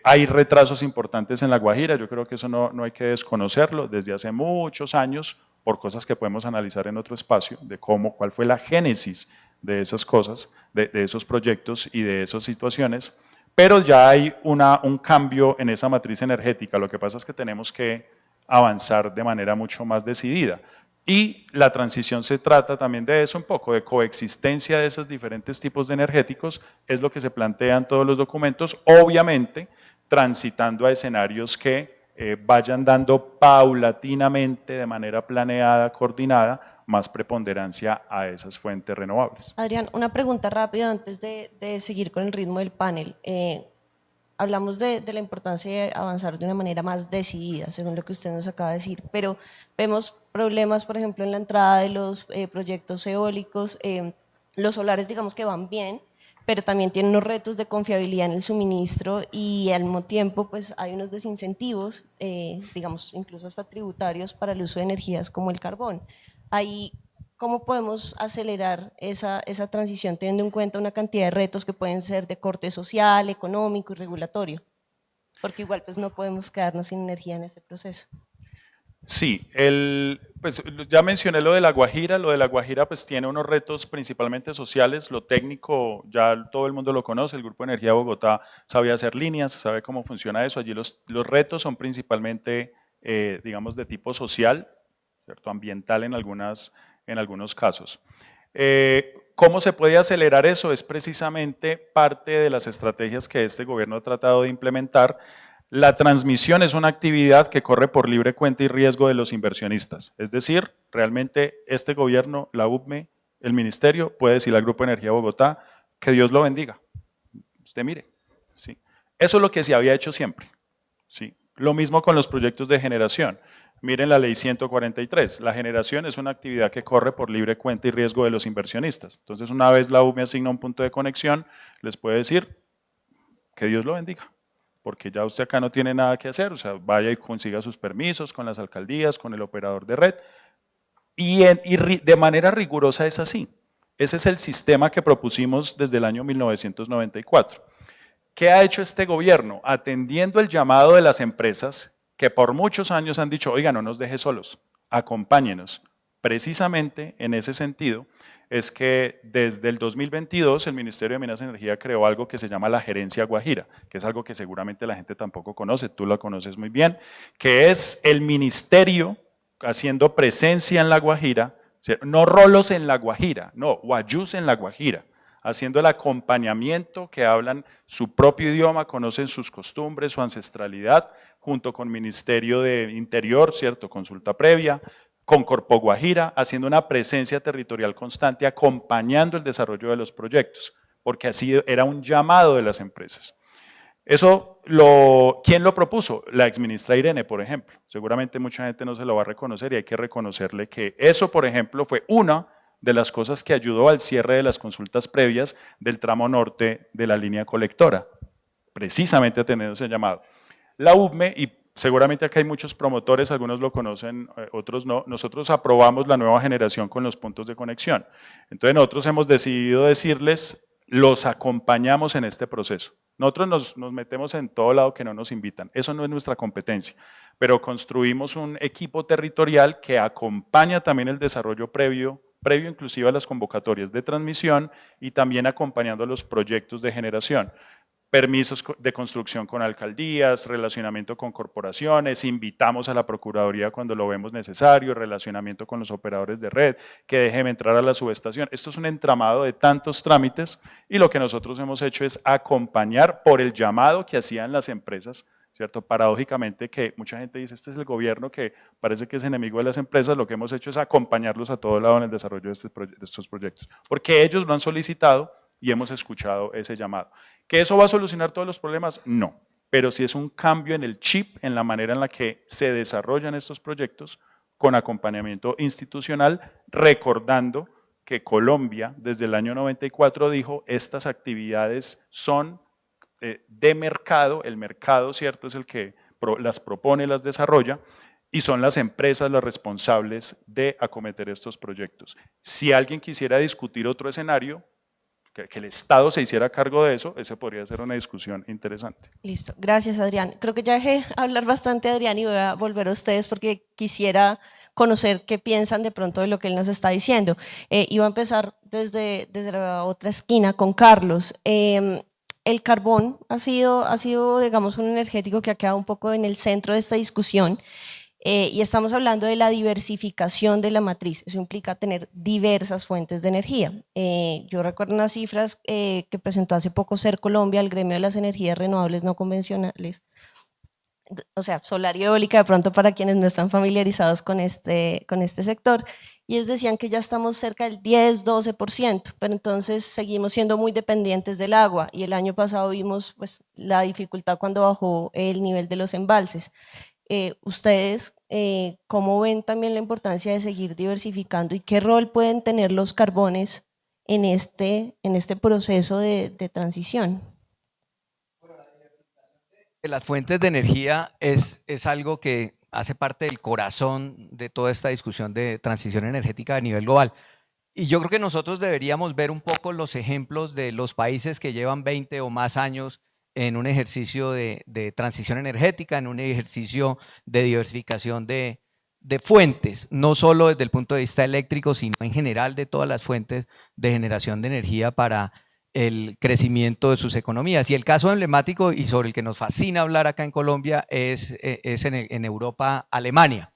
hay retrasos importantes en La Guajira, yo creo que eso no hay que desconocerlo, desde hace muchos años, por cosas que podemos analizar en otro espacio, de cuál fue la génesis de esas cosas, de esos proyectos y de esas situaciones, pero ya hay un cambio en esa matriz energética. Lo que pasa es que tenemos que avanzar de manera mucho más decidida. Y la transición se trata también de eso un poco, de coexistencia de esos diferentes tipos de energéticos, es lo que se plantea en todos los documentos, obviamente transitando a escenarios que vayan dando paulatinamente, de manera planeada, coordinada, más preponderancia a esas fuentes renovables. Adrián, una pregunta rápida antes de seguir con el ritmo del panel. Hablamos de la importancia de avanzar de una manera más decidida, según lo que usted nos acaba de decir, pero vemos problemas, por ejemplo, en la entrada de los proyectos eólicos, los solares digamos que van bien, pero también tienen unos retos de confiabilidad en el suministro y al mismo tiempo pues hay unos desincentivos, digamos incluso hasta tributarios para el uso de energías como el carbón. Ahí, ¿cómo podemos acelerar esa transición teniendo en cuenta una cantidad de retos que pueden ser de corte social, económico y regulatorio? Porque igual pues no podemos quedarnos sin energía en ese proceso. Sí, pues ya mencioné lo de La Guajira. Lo de La Guajira pues tiene unos retos principalmente sociales. Lo técnico ya todo el mundo lo conoce. El Grupo de Energía de Bogotá sabe hacer líneas, sabe cómo funciona eso. Allí los retos son principalmente, digamos, de tipo social, ¿cierto? Ambiental en algunos casos. ¿Cómo se puede acelerar eso? Es precisamente parte de las estrategias que este gobierno ha tratado de implementar. La transmisión es una actividad que corre por libre cuenta y riesgo de los inversionistas. Es decir, realmente este gobierno, la UPME, el ministerio, puede decirle al Grupo de Energía de Bogotá que Dios lo bendiga. Usted mire, ¿sí? Eso es lo que se había hecho siempre, ¿sí? Lo mismo con los proyectos de generación. Miren la ley 143, la generación es una actividad que corre por libre cuenta y riesgo de los inversionistas. Entonces, una vez la UPME asigna un punto de conexión, les puede decir que Dios lo bendiga, porque ya usted acá no tiene nada que hacer, o sea, vaya y consiga sus permisos con las alcaldías, con el operador de red, y de manera rigurosa es así. Ese es el sistema que propusimos desde el año 1994. ¿Qué ha hecho este gobierno? Atendiendo el llamado de las empresas que por muchos años han dicho, oiga, no nos deje solos, acompáñenos. Precisamente en ese sentido es que desde el 2022 el Ministerio de Minas y Energía creó algo que se llama la Gerencia Guajira, que es algo que seguramente la gente tampoco conoce, tú la conoces muy bien, que es el ministerio haciendo presencia en la Guajira, no rolos en la Guajira, no, guayús en la Guajira, haciendo el acompañamiento, que hablan su propio idioma, conocen sus costumbres, su ancestralidad, junto con Ministerio de Interior, ¿cierto? Consulta previa, con Corpo Guajira, haciendo una presencia territorial constante, acompañando el desarrollo de los proyectos, porque así era un llamado de las empresas. Eso, ¿quién lo propuso? La exministra Irene, por ejemplo. Seguramente mucha gente no se lo va a reconocer y hay que reconocerle que eso, por ejemplo, fue una de las cosas que ayudó al cierre de las consultas previas del tramo norte de la línea colectora, precisamente atendiendo ese llamado. La UPME, y seguramente acá hay muchos promotores, algunos lo conocen, otros no, nosotros aprobamos la nueva generación con los puntos de conexión. Entonces nosotros hemos decidido decirles, los acompañamos en este proceso. Nosotros nos metemos en todo lado que no nos invitan, eso no es nuestra competencia, pero construimos un equipo territorial que acompaña también el desarrollo previo inclusive a las convocatorias de transmisión y también acompañando los proyectos de generación. Permisos de construcción con alcaldías, relacionamiento con corporaciones, invitamos a la Procuraduría cuando lo vemos necesario, relacionamiento con los operadores de red, que dejen entrar a la subestación. Esto es un entramado de tantos trámites y lo que nosotros hemos hecho es acompañar por el llamado que hacían las empresas, ¿cierto? Paradójicamente que mucha gente dice, este es el gobierno que parece que es enemigo de las empresas, lo que hemos hecho es acompañarlos a todo lado en el desarrollo de estos proyectos, porque ellos lo han solicitado y hemos escuchado ese llamado. ¿Que eso va a solucionar todos los problemas? No, pero sí es un cambio en el chip, en la manera en la que se desarrollan estos proyectos con acompañamiento institucional, recordando que Colombia desde el año 94 dijo, estas actividades son de mercado, el mercado, ¿cierto?, es el que las propone, las desarrolla, y son las empresas las responsables de acometer estos proyectos. Si alguien quisiera discutir otro escenario, que el Estado se hiciera cargo de eso, ese podría ser una discusión interesante. Listo, gracias Adrián. Creo que ya dejé hablar bastante a Adrián y voy a volver a ustedes porque quisiera conocer qué piensan de pronto de lo que él nos está diciendo. Iba a empezar desde la otra esquina con Carlos. El carbón ha sido, digamos, un energético que ha quedado un poco en el centro de esta discusión. Y estamos hablando de la diversificación de la matriz, eso implica tener diversas fuentes de energía. Yo recuerdo unas cifras que presentó hace poco SER Colombia, el gremio de las energías renovables no convencionales, o sea, solar y eólica de pronto para quienes no están familiarizados con este sector, y ellos decían que ya estamos cerca del 10-12%, pero entonces seguimos siendo muy dependientes del agua, y el año pasado vimos pues, la dificultad cuando bajó el nivel de los embalses. Ustedes, ¿cómo ven también la importancia de seguir diversificando y qué rol pueden tener los carbones en este proceso de transición? Las fuentes de energía es algo que hace parte del corazón de toda esta discusión de transición energética a nivel global. Y yo creo que nosotros deberíamos ver un poco los ejemplos de los países que llevan 20 o más años en un ejercicio de transición energética, en un ejercicio de diversificación de de fuentes, no solo desde el punto de vista eléctrico, sino en general de todas las fuentes de generación de energía para el crecimiento de sus economías. Y el caso emblemático y sobre el que nos fascina hablar acá en Colombia es en Europa, Alemania.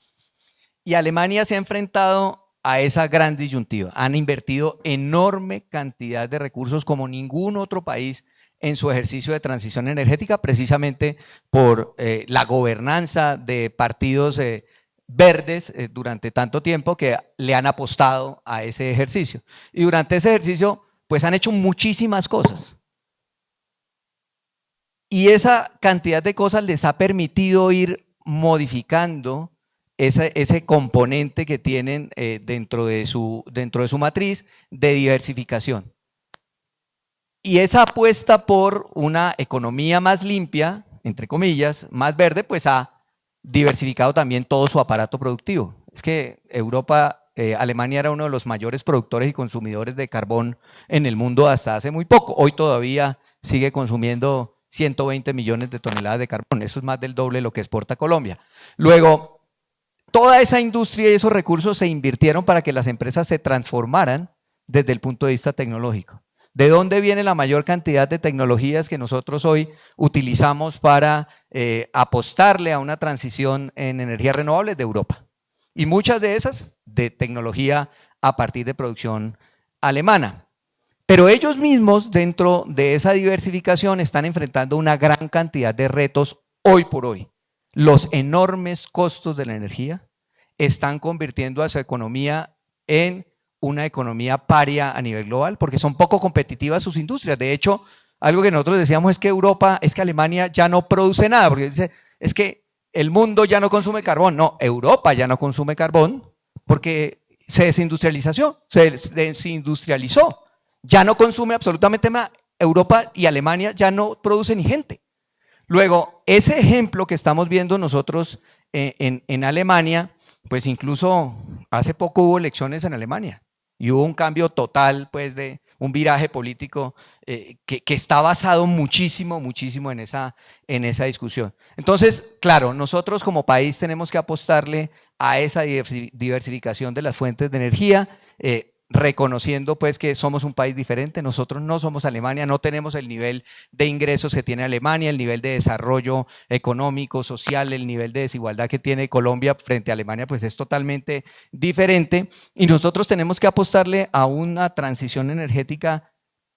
Y Alemania se ha enfrentado a esa gran disyuntiva. Han invertido enorme cantidad de recursos como ningún otro país en su ejercicio de transición energética, precisamente por la gobernanza de partidos verdes durante tanto tiempo que le han apostado a ese ejercicio. Y durante ese ejercicio, pues han hecho muchísimas cosas. Y esa cantidad de cosas les ha permitido ir modificando ese componente que tienen dentro de su matriz de diversificación. Y esa apuesta por una economía más limpia, entre comillas, más verde, pues ha diversificado también todo su aparato productivo. Es que Alemania era uno de los mayores productores y consumidores de carbón en el mundo hasta hace muy poco. Hoy todavía sigue consumiendo 120 millones de toneladas de carbón. Eso es más del doble de lo que exporta Colombia. Luego, toda esa industria y esos recursos se invirtieron para que las empresas se transformaran desde el punto de vista tecnológico. ¿De dónde viene la mayor cantidad de tecnologías que nosotros hoy utilizamos para apostarle a una transición en energías renovables? De Europa. Y muchas de esas de tecnología a partir de producción alemana. Pero ellos mismos, dentro de esa diversificación, están enfrentando una gran cantidad de retos hoy por hoy. Los enormes costos de la energía están convirtiendo a su economía en una economía paria a nivel global, porque son poco competitivas sus industrias. De hecho, algo que nosotros decíamos es que Alemania ya no produce nada, porque dice, es que el mundo ya no consume carbón. No, Europa ya no consume carbón porque se desindustrializó, ya no consume absolutamente nada. Europa y Alemania ya no producen ni gente. Luego, ese ejemplo que estamos viendo nosotros en Alemania, pues incluso hace poco hubo elecciones en Alemania y hubo un cambio total, pues de un viraje político que está basado muchísimo en esa discusión. Entonces, claro, nosotros como país tenemos que apostarle a esa diversificación de las fuentes de energía, reconociendo pues que somos un país diferente. Nosotros no somos Alemania, no tenemos el nivel de ingresos que tiene Alemania, el nivel de desarrollo económico, social, el nivel de desigualdad que tiene Colombia frente a Alemania pues es totalmente diferente y nosotros tenemos que apostarle a una transición energética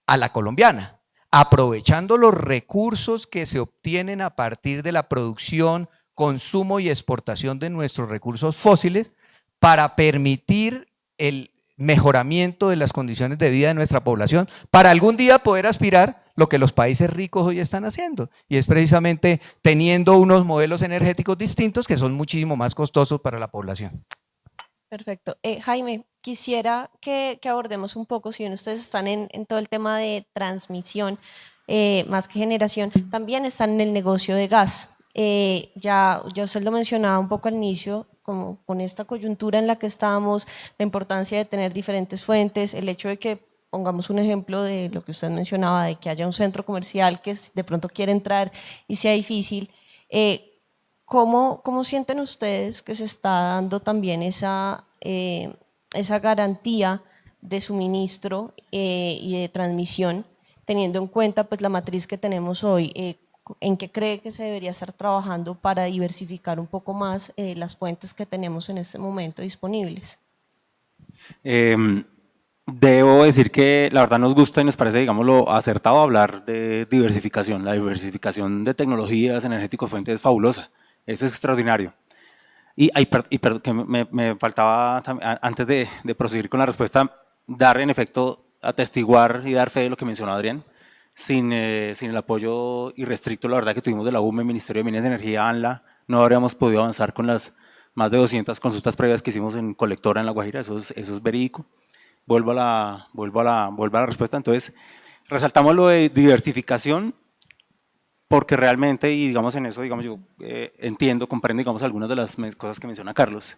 a la colombiana, aprovechando los recursos que se obtienen a partir de la producción, consumo y exportación de nuestros recursos fósiles para permitir el mejoramiento de las condiciones de vida de nuestra población para algún día poder aspirar lo que los países ricos hoy están haciendo y es precisamente teniendo unos modelos energéticos distintos que son muchísimo más costosos para la población. Perfecto. Jaime, quisiera que abordemos un poco, si bien ustedes están en todo el tema de transmisión, más que generación, también están en el negocio de gas. Ya usted lo mencionaba un poco al inicio, como con esta coyuntura en la que estamos, la importancia de tener diferentes fuentes, el hecho de que, pongamos un ejemplo de lo que usted mencionaba, de que haya un centro comercial que de pronto quiere entrar y sea difícil, ¿cómo sienten ustedes que se está dando también esa garantía de suministro y de transmisión, teniendo en cuenta pues, la matriz que tenemos hoy? ¿En qué cree que se debería estar trabajando para diversificar un poco más las fuentes que tenemos en este momento disponibles? Debo decir que la verdad nos gusta y nos parece, digámoslo, acertado hablar de diversificación. La diversificación de tecnologías, energéticos, fuentes es fabulosa. Eso es extraordinario. Y perdón, que me faltaba, antes de proseguir con la respuesta, dar en efecto, atestiguar y dar fe de lo que mencionó Adrián. Sin el apoyo irrestricto, la verdad, que tuvimos de la UME, Ministerio de Minas y Energía, ANLA, no habríamos podido avanzar con las más de 200 consultas previas que hicimos en Colectora en La Guajira, eso es verídico. Vuelvo a la respuesta. Entonces, resaltamos lo de diversificación, porque realmente, y digamos en eso, digamos, yo entiendo, comprendo, digamos, algunas de las cosas que menciona Carlos,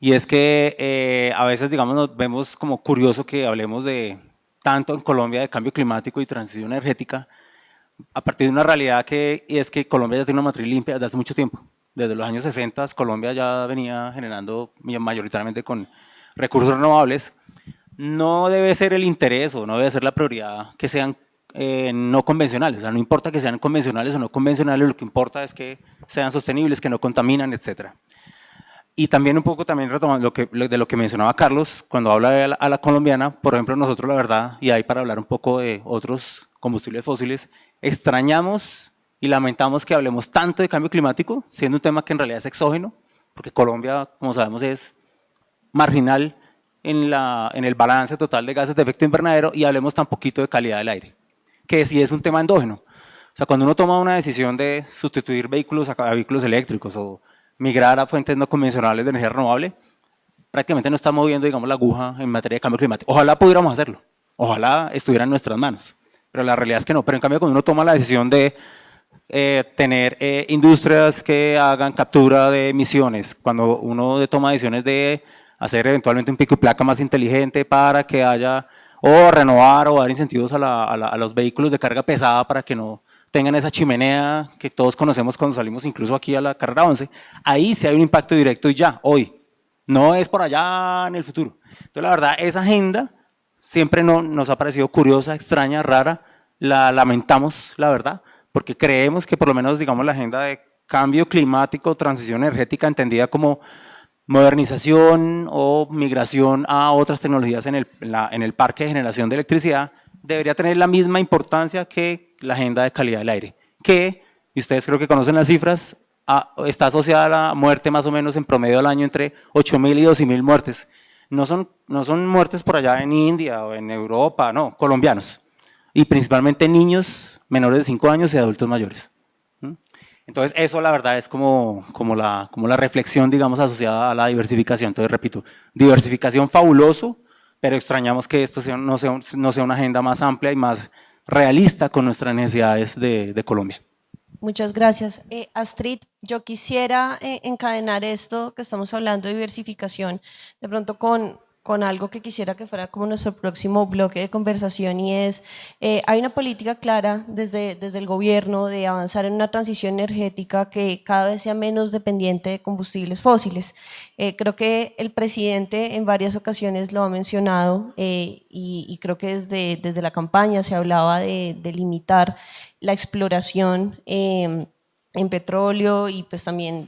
y es que a veces, digamos, nos vemos como curioso que hablemos de tanto en Colombia de cambio climático y transición energética a partir de una realidad y es que Colombia ya tiene una matriz limpia desde hace mucho tiempo. desde los años 60 Colombia ya venía generando mayoritariamente con recursos renovables, no debe ser el interés o no debe ser la prioridad que sean no convencionales. O sea, no importa que sean convencionales o no convencionales, lo que importa es que sean sostenibles, que no contaminan, etc. Y también un poco también retomando de lo que mencionaba Carlos, cuando habla de a la colombiana, por ejemplo, nosotros la verdad, y ahí para hablar un poco de otros combustibles fósiles, extrañamos y lamentamos que hablemos tanto de cambio climático, siendo un tema que en realidad es exógeno, porque Colombia, como sabemos, es marginal en el balance total de gases de efecto invernadero, y hablemos tan poquito de calidad del aire, que sí es un tema endógeno. O sea, cuando uno toma una decisión de sustituir vehículos a vehículos eléctricos o migrar a fuentes no convencionales de energía renovable, prácticamente no está moviendo, digamos, la aguja en materia de cambio climático. Ojalá pudiéramos hacerlo, ojalá estuviera en nuestras manos, pero la realidad es que no. Pero en cambio, cuando uno toma la decisión de tener industrias que hagan captura de emisiones, cuando uno toma decisiones de hacer eventualmente un pico y placa más inteligente para que haya, o renovar o dar incentivos a los vehículos de carga pesada para que no tengan esa chimenea que todos conocemos cuando salimos incluso aquí a la carrera 11, ahí sí hay un impacto directo y ya, hoy, no es por allá en el futuro. Entonces la verdad, esa agenda siempre nos ha parecido curiosa, extraña, rara, la lamentamos, la verdad, porque creemos que por lo menos, digamos, la agenda de cambio climático, transición energética entendida como modernización o migración a otras tecnologías en el parque de generación de electricidad, debería tener la misma importancia que la agenda de calidad del aire, que, y ustedes creo que conocen las cifras, está asociada a la muerte más o menos en promedio al año entre 8.000 y 12.000 muertes. No son muertes por allá en India o en Europa, no, colombianos, y principalmente niños menores de 5 años y adultos mayores. Entonces eso la verdad es como la reflexión, digamos, asociada a la diversificación. Entonces repito, diversificación fabuloso, pero extrañamos que esto no sea una agenda más amplia y más realista con nuestras necesidades de Colombia. Muchas gracias. Astrid, yo quisiera encadenar esto que estamos hablando de diversificación, de pronto con algo que quisiera que fuera como nuestro próximo bloque de conversación, y es, hay una política clara desde el gobierno de avanzar en una transición energética que cada vez sea menos dependiente de combustibles fósiles. Creo que el presidente en varias ocasiones lo ha mencionado, y creo que desde la campaña se hablaba de limitar la exploración en petróleo, y pues también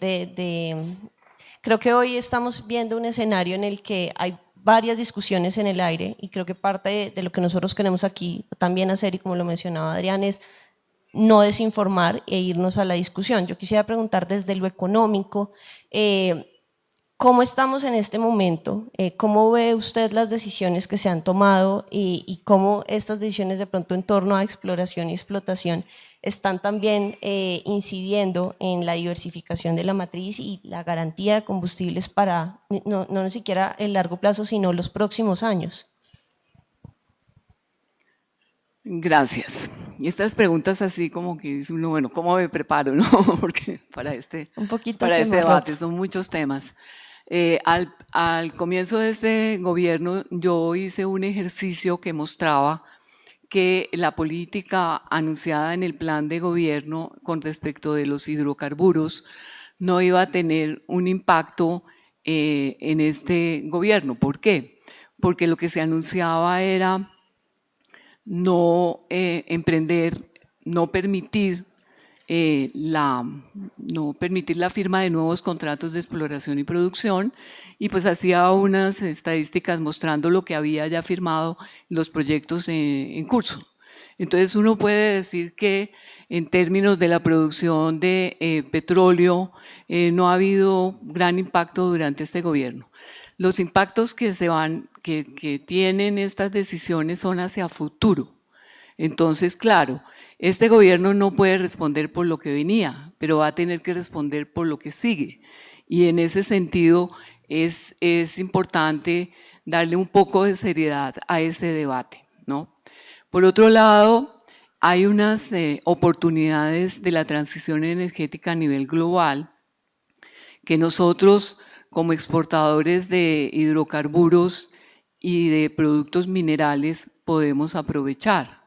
creo que hoy estamos viendo un escenario en el que hay varias discusiones en el aire, y creo que parte de lo que nosotros queremos aquí también hacer, y como lo mencionaba Adrián, es no desinformar e irnos a la discusión. Yo quisiera preguntar desde lo económico, ¿cómo estamos en este momento? ¿Cómo ve usted las decisiones que se han tomado y cómo estas decisiones de pronto en torno a exploración y explotación están también incidiendo en la diversificación de la matriz y la garantía de combustibles para no ni siquiera el largo plazo, sino los próximos años? Gracias. Y estas preguntas así como que dice uno, bueno, ¿cómo me preparo? ¿No? Porque para este debate son muchos temas. Al comienzo de este gobierno yo hice un ejercicio que mostraba que la política anunciada en el plan de gobierno con respecto de los hidrocarburos no iba a tener un impacto en este gobierno. ¿Por qué? Porque lo que se anunciaba era no emprender, no permitir la firma de nuevos contratos de exploración y producción, y pues hacía unas estadísticas mostrando lo que había ya firmado los proyectos en curso. Entonces uno puede decir que en términos de la producción de petróleo no ha habido gran impacto durante este gobierno. Los impactos que tienen estas decisiones son hacia futuro. Entonces, claro, este gobierno no puede responder por lo que venía, pero va a tener que responder por lo que sigue. Y en ese sentido es importante darle un poco de seriedad a ese debate, ¿no? Por otro lado, hay unas oportunidades de la transición energética a nivel global que nosotros, como exportadores de hidrocarburos y de productos minerales, podemos aprovechar.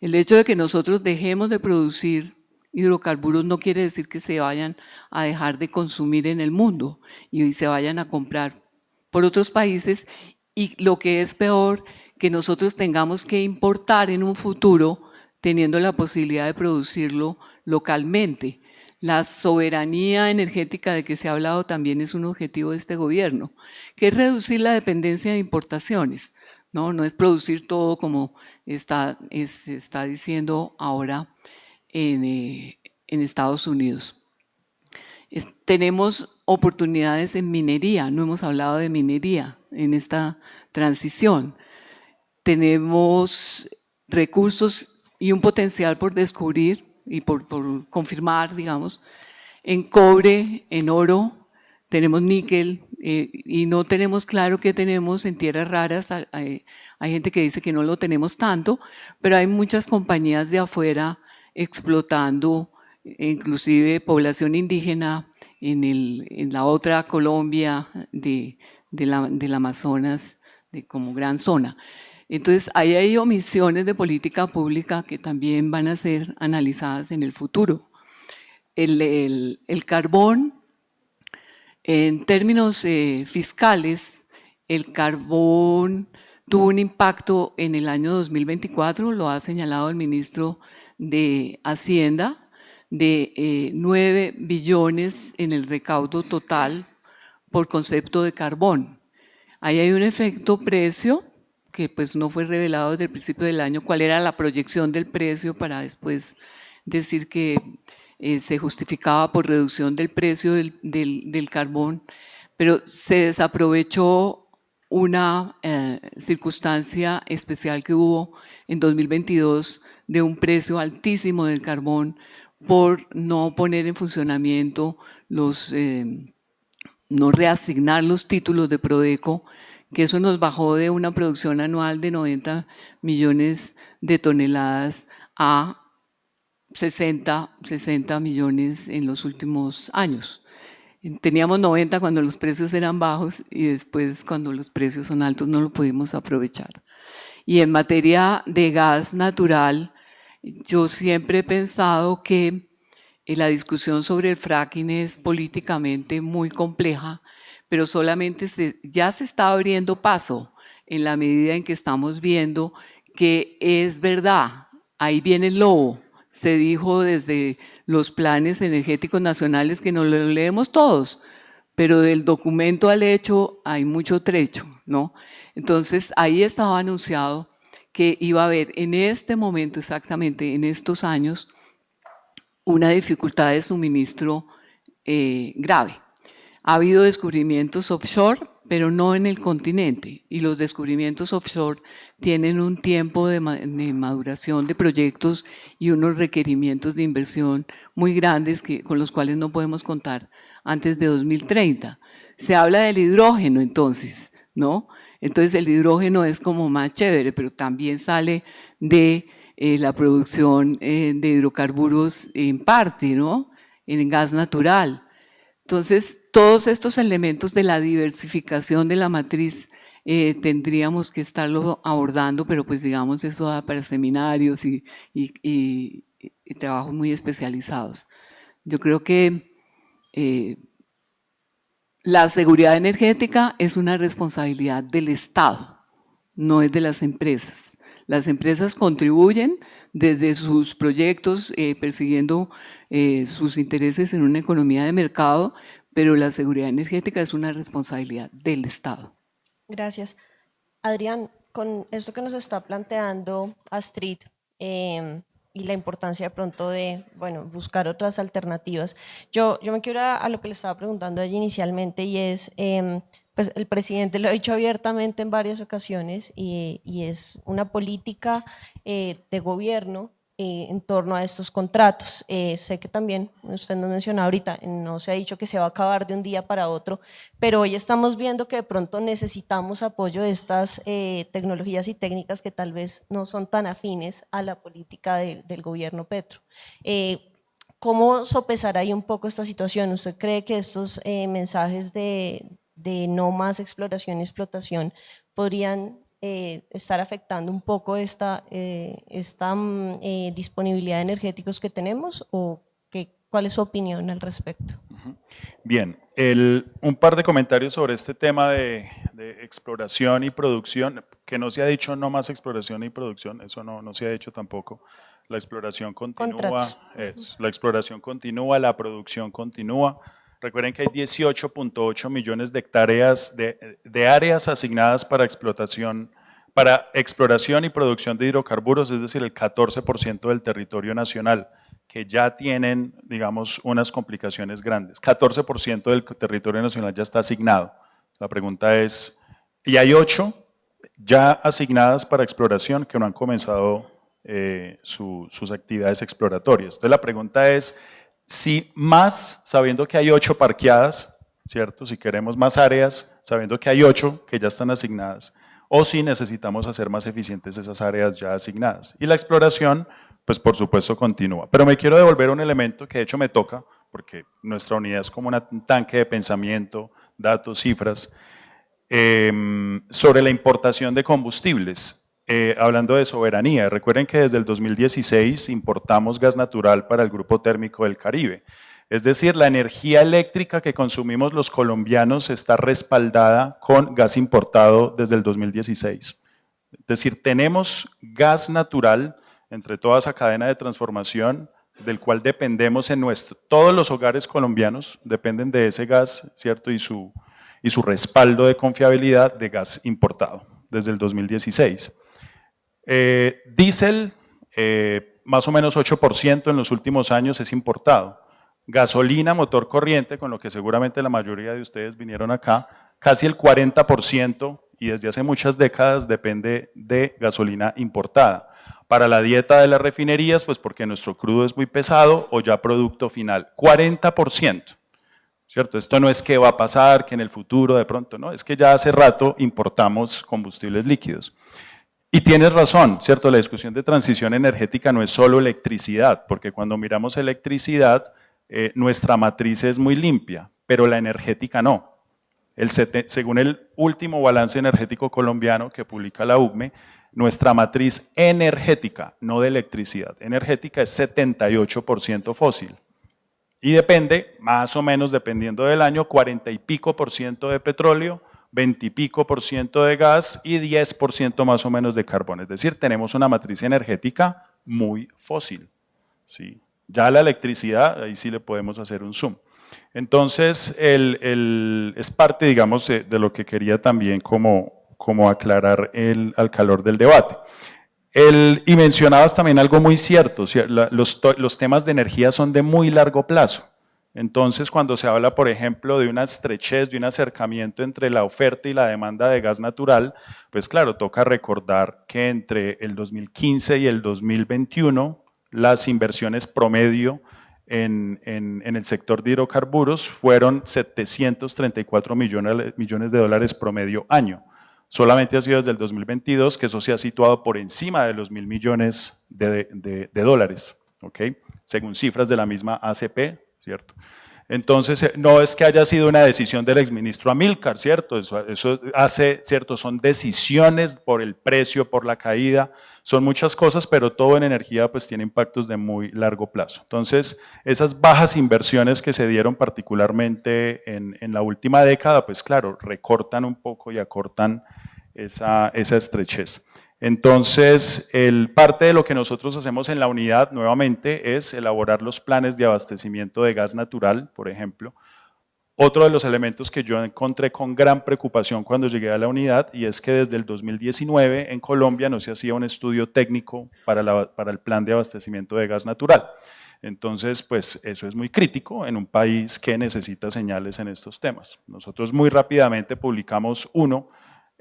El hecho de que nosotros dejemos de producir hidrocarburos no quiere decir que se vayan a dejar de consumir en el mundo y se vayan a comprar por otros países, y lo que es peor, que nosotros tengamos que importar en un futuro teniendo la posibilidad de producirlo localmente. La soberanía energética de que se ha hablado también es un objetivo de este gobierno, que es reducir la dependencia de importaciones. No es producir todo como se está diciendo ahora en Estados Unidos. Tenemos oportunidades en minería, no hemos hablado de minería en esta transición. Tenemos recursos y un potencial por descubrir y por confirmar, digamos, en cobre, en oro, tenemos níquel, y no tenemos claro qué tenemos en tierras raras. Hay gente que dice que no lo tenemos tanto, pero hay muchas compañías de afuera explotando, inclusive población indígena en la otra Colombia del Amazonas, como gran zona. Entonces, ahí hay omisiones de política pública que también van a ser analizadas en el futuro. El carbón, en términos fiscales, el carbón tuvo un impacto en el año 2024, lo ha señalado el ministro de Hacienda, de 9 billones en el recaudo total por concepto de carbón. Ahí hay un efecto precio que pues no fue revelado desde el principio del año, cuál era la proyección del precio para después decir que se justificaba por reducción del precio del carbón, pero se desaprovechó una circunstancia especial que hubo en 2022 de un precio altísimo del carbón por no poner en funcionamiento no reasignar los títulos de Prodeco, que eso nos bajó de una producción anual de 90 millones de toneladas a 60 millones en los últimos años. Teníamos 90 cuando los precios eran bajos y después cuando los precios son altos no lo pudimos aprovechar. Y en materia de gas natural, yo siempre he pensado que la discusión sobre el fracking es políticamente muy compleja, pero solamente ya se está abriendo paso en la medida en que estamos viendo que es verdad, ahí viene el lobo. Se dijo desde los planes energéticos nacionales que nos lo leemos todos, pero del documento al hecho hay mucho trecho, ¿no? Entonces ahí estaba anunciado que iba a haber en este momento, exactamente en estos años, una dificultad de suministro grave. Ha habido descubrimientos offshore, pero no en el continente, y los descubrimientos offshore tienen un tiempo de maduración de proyectos y unos requerimientos de inversión muy grandes con los cuales no podemos contar antes de 2030. Se habla del hidrógeno entonces, ¿no? Entonces el hidrógeno es como más chévere, pero también sale de la producción de hidrocarburos en parte, ¿no? En gas natural. Entonces, todos estos elementos de la diversificación de la matriz tendríamos que estarlo abordando, pero pues digamos eso da para seminarios y trabajos muy especializados. Yo creo que la seguridad energética es una responsabilidad del Estado, no es de las empresas. Las empresas contribuyen desde sus proyectos persiguiendo sus intereses en una economía de mercado, pero la seguridad energética es una responsabilidad del Estado. Gracias. Adrián, con esto que nos está planteando Astrid y la importancia de pronto de buscar otras alternativas, yo me quiero ir a lo que le estaba preguntando allí inicialmente, y es, pues el presidente lo ha dicho abiertamente en varias ocasiones, y es una política de gobierno en torno a estos contratos. Sé que también, usted nos mencionó ahorita, no se ha dicho que se va a acabar de un día para otro, pero hoy estamos viendo que de pronto necesitamos apoyo de estas tecnologías y técnicas que tal vez no son tan afines a la política del gobierno Petro. ¿Cómo sopesar ahí un poco esta situación? ¿Usted cree que estos mensajes de no más exploración y explotación podrían estar afectando un poco esta disponibilidad de energéticos que tenemos? ¿O cuál es su opinión al respecto? Bien, un par de comentarios sobre este tema de exploración y producción, que no se ha dicho no más exploración y producción, eso no se ha dicho tampoco. La exploración continúa, la exploración continúa, la producción continúa. Recuerden que hay 18.8 millones de hectáreas de áreas asignadas para exploración y producción de hidrocarburos, es decir, el 14% del territorio nacional, que ya tienen, digamos, unas complicaciones grandes. 14% del territorio nacional ya está asignado. La pregunta es, y hay 8 ya asignadas para exploración que no han comenzado sus actividades exploratorias. Entonces la pregunta es, si más, sabiendo que hay 8 parqueadas, ¿cierto? Si queremos más áreas, sabiendo que hay 8 que ya están asignadas, o si necesitamos hacer más eficientes esas áreas ya asignadas. Y la exploración, pues por supuesto continúa. Pero me quiero devolver un elemento que de hecho me toca, porque nuestra unidad es como un tanque de pensamiento, datos, cifras, sobre la importación de combustibles. Hablando de soberanía, recuerden que desde el 2016 importamos gas natural para el Grupo Térmico del Caribe. Es decir, la energía eléctrica que consumimos los colombianos está respaldada con gas importado desde el 2016. Es decir, tenemos gas natural entre toda esa cadena de transformación del cual dependemos todos los hogares colombianos dependen de ese gas, ¿cierto? Y su respaldo de confiabilidad de gas importado desde el 2016. Diésel, más o menos 8% en los últimos años es importado. Gasolina, motor corriente, con lo que seguramente la mayoría de ustedes vinieron acá, casi el 40% y desde hace muchas décadas depende de gasolina importada. Para la dieta de las refinerías, pues porque nuestro crudo es muy pesado o ya producto final, 40%. ¿Cierto? Esto no es que va a pasar, que en el futuro de pronto, no, es que ya hace rato importamos combustibles líquidos. Y tienes razón, ¿cierto? La discusión de transición energética no es solo electricidad, porque cuando miramos electricidad, nuestra matriz es muy limpia, pero la energética no. Según el último balance energético colombiano que publica la UCME, nuestra matriz energética, no de electricidad, energética es 78% fósil. Y depende, más o menos dependiendo del año, 40 y pico % de petróleo, 20 y pico % de gas y 10% más o menos de carbón. Es decir, tenemos una matriz energética muy fósil. ¿Sí? Ya la electricidad, ahí sí le podemos hacer un zoom. Entonces, es parte, digamos, de lo que quería también como aclarar al calor del debate. Y mencionabas también algo muy cierto, los temas de energía son de muy largo plazo. Entonces, cuando se habla, por ejemplo, de una estrechez, de un acercamiento entre la oferta y la demanda de gas natural, pues claro, toca recordar que entre el 2015 y el 2021, las inversiones promedio en el sector de hidrocarburos fueron 734 millones de dólares promedio año. Solamente ha sido desde el 2022 que eso se ha situado por encima de los 1.000 millones de dólares, ¿ok? Según cifras de la misma ACP, ¿cierto? Entonces, no es que haya sido una decisión del exministro Amílcar, ¿cierto? Eso hace, ¿cierto? Son decisiones por el precio, por la caída, son muchas cosas, pero todo en energía pues tiene impactos de muy largo plazo. Entonces, esas bajas inversiones que se dieron particularmente en la última década, pues claro, recortan un poco y acortan esa estrechez. Entonces, parte de lo que nosotros hacemos en la unidad, nuevamente, es elaborar los planes de abastecimiento de gas natural, por ejemplo. Otro de los elementos que yo encontré con gran preocupación cuando llegué a la unidad, y es que desde el 2019 en Colombia no se hacía un estudio técnico para el plan de abastecimiento de gas natural. Entonces, pues eso es muy crítico en un país que necesita señales en estos temas. Nosotros muy rápidamente publicamos uno,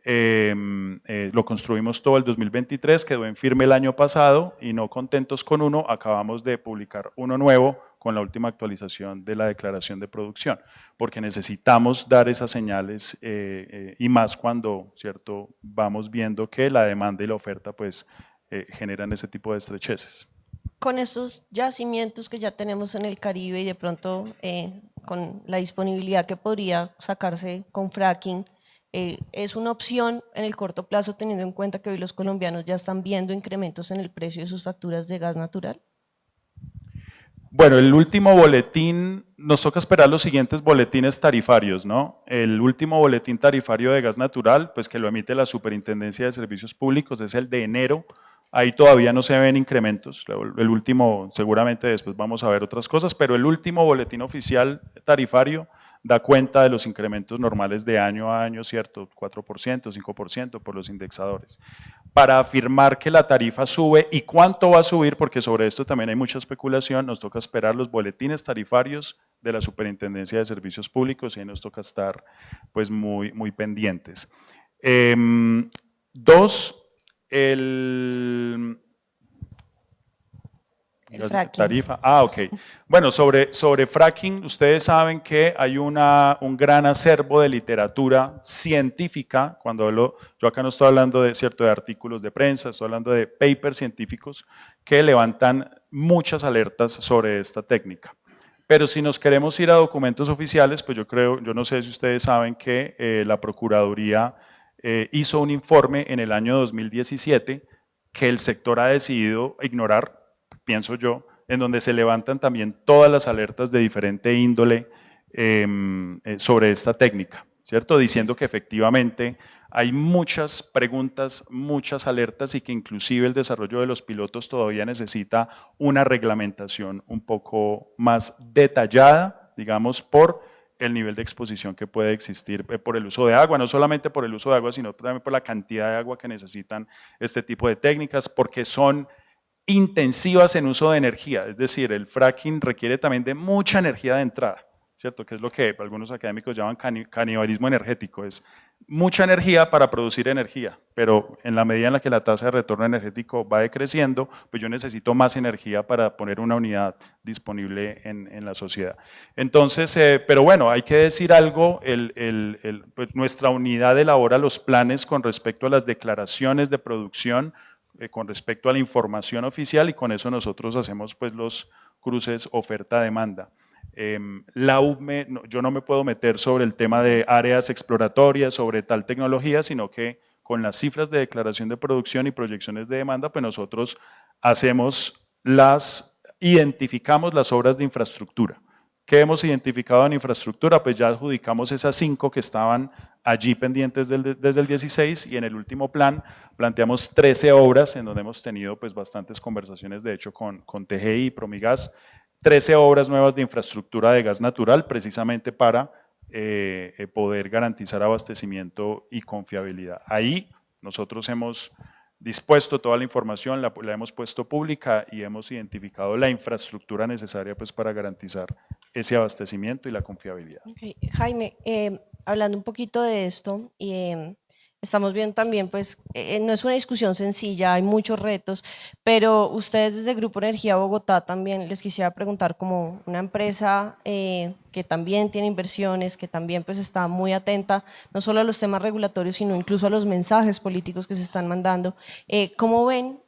lo construimos todo el 2023, quedó en firme el año pasado y no contentos con uno, acabamos de publicar uno nuevo con la última actualización de la declaración de producción, porque necesitamos dar esas señales y más cuando, ¿cierto?, vamos viendo que la demanda y la oferta pues generan ese tipo de estrecheces. Con estos yacimientos que ya tenemos en el Caribe y de pronto con la disponibilidad que podría sacarse con fracking, ¿Es una opción en el corto plazo teniendo en cuenta que hoy los colombianos ya están viendo incrementos en el precio de sus facturas de gas natural? Bueno, el último boletín, nos toca esperar los siguientes boletines tarifarios, ¿no? El último boletín tarifario de gas natural, pues que lo emite la Superintendencia de Servicios Públicos, es el de enero. Ahí todavía no se ven incrementos, el último, seguramente después vamos a ver otras cosas, pero el último boletín oficial tarifario da cuenta de los incrementos normales de año a año, ¿cierto? 4%, 5% por los indexadores. Para afirmar que la tarifa sube y cuánto va a subir, porque sobre esto también hay mucha especulación, nos toca esperar los boletines tarifarios de la Superintendencia de Servicios Públicos y ahí nos toca estar pues muy pendientes. Dos, el fracking. Tarifa. Ok. Bueno, sobre fracking, ustedes saben que hay un gran acervo de literatura científica, yo acá no estoy hablando de artículos de prensa, estoy hablando de papers científicos que levantan muchas alertas sobre esta técnica. Pero si nos queremos ir a documentos oficiales, pues yo no sé si ustedes saben que la Procuraduría hizo un informe en el año 2017 que el sector ha decidido ignorar, pienso yo, en donde se levantan también todas las alertas de diferente índole sobre esta técnica, ¿cierto? Diciendo que efectivamente hay muchas preguntas, muchas alertas y que inclusive el desarrollo de los pilotos todavía necesita una reglamentación un poco más detallada, digamos, por el nivel de exposición que puede existir por el uso de agua, no solamente por el uso de agua, sino también por la cantidad de agua que necesitan este tipo de técnicas, porque son intensivas en uso de energía, es decir, el fracking requiere también de mucha energía de entrada, ¿cierto? Que es lo que algunos académicos llaman canibalismo energético, es mucha energía para producir energía, pero en la medida en la que la tasa de retorno energético va decreciendo, pues yo necesito más energía para poner una unidad disponible en la sociedad. Entonces, pero bueno, hay que decir algo, pues nuestra unidad elabora los planes con respecto a las declaraciones de producción, con respecto a la información oficial y con eso nosotros hacemos pues los cruces oferta-demanda. La UME, yo no me puedo meter sobre el tema de áreas exploratorias, sobre tal tecnología, sino que con las cifras de declaración de producción y proyecciones de demanda, pues nosotros identificamos las obras de infraestructura. ¿Qué hemos identificado en infraestructura? Pues ya adjudicamos esas 5 que estaban allí pendientes desde el 16 y en el último plan planteamos 13 obras en donde hemos tenido pues bastantes conversaciones de hecho con TGI y Promigas, 13 obras nuevas de infraestructura de gas natural precisamente para poder garantizar abastecimiento y confiabilidad. Ahí nosotros hemos dispuesto toda la información, la hemos puesto pública y hemos identificado la infraestructura necesaria pues para garantizar ese abastecimiento y la confiabilidad. Okay. Jaime, hablando un poquito de esto, estamos viendo también, pues, no es una discusión sencilla, hay muchos retos, pero ustedes desde Grupo Energía Bogotá también les quisiera preguntar, como una empresa que también tiene inversiones, que también pues está muy atenta, no solo a los temas regulatorios, sino incluso a los mensajes políticos que se están mandando, ¿cómo ven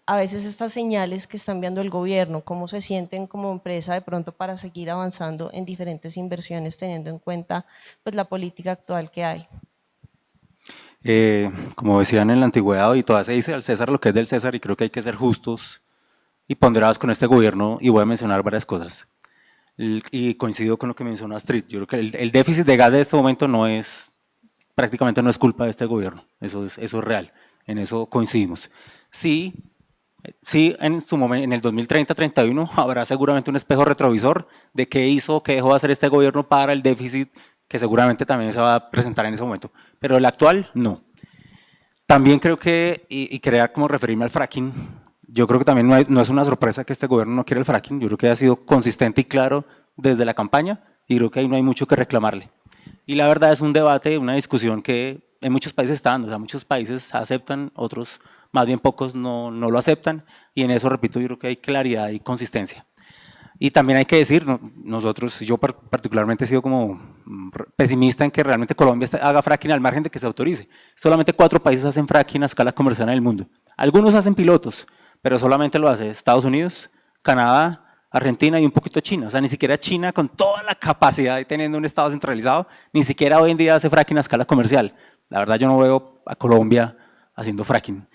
a veces estas señales que está enviando el gobierno? ¿Cómo se sienten como empresa de pronto para seguir avanzando en diferentes inversiones teniendo en cuenta pues la política actual que hay? Como decían en la antigüedad, y todavía se dice al César lo que es del César, y creo que hay que ser justos y ponderados con este gobierno, y voy a mencionar varias cosas. Y coincido con lo que mencionó Astrid, yo creo que el déficit de gas de este momento prácticamente no es culpa de este gobierno, eso es real, en eso coincidimos. Sí, en su momento, en el 2030-31 habrá seguramente un espejo retrovisor de qué hizo, qué dejó de hacer este gobierno para el déficit que seguramente también se va a presentar en ese momento, pero el actual no. También creo que, y quería como referirme al fracking, yo creo que también no es una sorpresa que este gobierno no quiera el fracking, yo creo que ha sido consistente y claro desde la campaña y creo que ahí no hay mucho que reclamarle. Y la verdad es un debate, una discusión que en muchos países está dando, o sea, muchos países aceptan, otros más bien pocos no lo aceptan y en eso, repito, yo creo que hay claridad y consistencia. Y también hay que decir, nosotros, yo particularmente he sido como pesimista en que realmente Colombia haga fracking al margen de que se autorice. Solamente 4 países hacen fracking a escala comercial en el mundo. Algunos hacen pilotos, pero solamente lo hace Estados Unidos, Canadá, Argentina y un poquito China. O sea, ni siquiera China, con toda la capacidad de teniendo un Estado centralizado, ni siquiera hoy en día hace fracking a escala comercial. La verdad, yo no veo a Colombia haciendo fracking.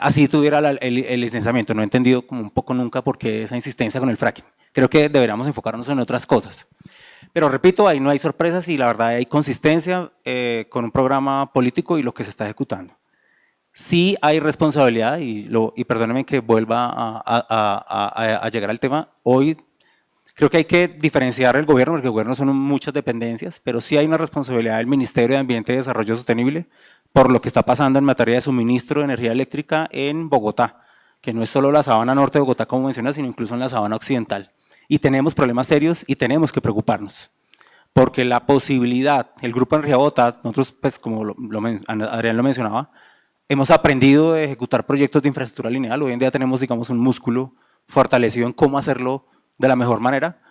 Así tuviera el licenciamiento. No he entendido como un poco nunca por qué esa insistencia con el fracking. Creo que deberíamos enfocarnos en otras cosas. Pero repito, ahí no hay sorpresas y la verdad hay consistencia con un programa político y lo que se está ejecutando. Sí hay responsabilidad y perdónenme que vuelva a llegar al tema. Hoy creo que hay que diferenciar el gobierno, porque el gobierno son muchas dependencias, pero sí hay una responsabilidad del Ministerio de Ambiente y Desarrollo Sostenible por lo que está pasando en materia de suministro de energía eléctrica en Bogotá, que no es solo la sabana norte de Bogotá como menciona, sino incluso en la sabana occidental. Y tenemos problemas serios y tenemos que preocuparnos, porque la posibilidad, el Grupo Energía Bogotá, nosotros pues como Adrián lo mencionaba, hemos aprendido a ejecutar proyectos de infraestructura lineal. Hoy en día tenemos, digamos, un músculo fortalecido en cómo hacerlo de la mejor manera.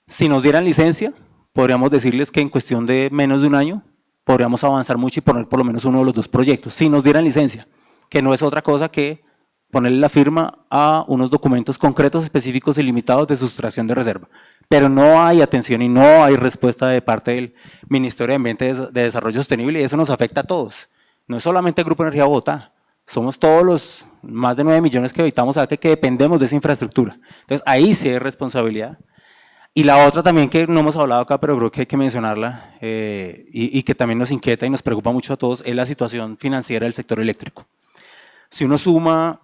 Si nos dieran licencia, podríamos decirles que en cuestión de menos de un año podríamos avanzar mucho y poner por lo menos uno de los dos proyectos. Si nos dieran licencia, que no es otra cosa que ponerle la firma a unos documentos concretos, específicos y limitados de sustracción de reserva. Pero no hay atención y no hay respuesta de parte del Ministerio de Ambiente y de Desarrollo Sostenible y eso nos afecta a todos. No es solamente el Grupo Energía Bogotá, somos todos los más de 9 millones que habitamos acá que dependemos de esa infraestructura. Entonces ahí sí hay responsabilidad. Y la otra también que no hemos hablado acá, pero creo que hay que mencionarla y que también nos inquieta y nos preocupa mucho a todos, es la situación financiera del sector eléctrico. Si uno suma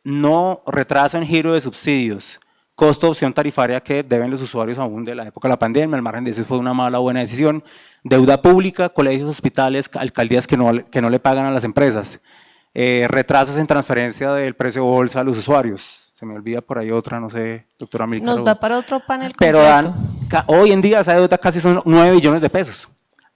no retraso en giro de subsidios, costo de opción tarifaria que deben los usuarios aún de la época de la pandemia, al margen de eso fue una mala o buena decisión, deuda pública, colegios, hospitales, alcaldías que no le pagan a las empresas, retrasos en transferencia del precio bolsa a los usuarios. Se me olvida por ahí otra, no sé, doctora Milka. Nos da para otro panel pero completo. Hoy en día esa deuda casi son 9 billones de pesos.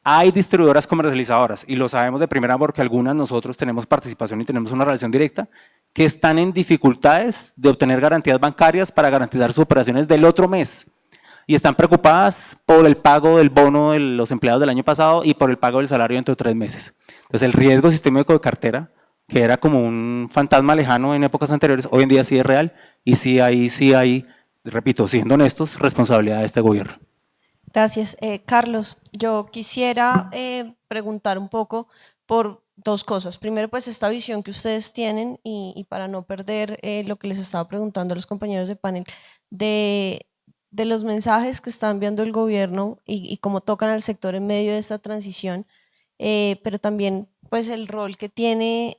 Hay distribuidoras comercializadoras y lo sabemos de primera porque algunas nosotros tenemos participación y tenemos una relación directa que están en dificultades de obtener garantías bancarias para garantizar sus operaciones del otro mes y están preocupadas por el pago del bono de los empleados del año pasado y por el pago del salario dentro de 3 meses. Entonces el riesgo sistémico de cartera, que era como un fantasma lejano en épocas anteriores, hoy en día sí es real y sí hay, repito, siendo honestos, responsabilidad de este gobierno. Gracias. Carlos, yo quisiera preguntar un poco por dos cosas. Primero, pues esta visión que ustedes tienen y para no perder lo que les estaba preguntando a los compañeros de panel, de los mensajes que está enviando el gobierno y cómo tocan al sector en medio de esta transición, pero también pues el rol que tiene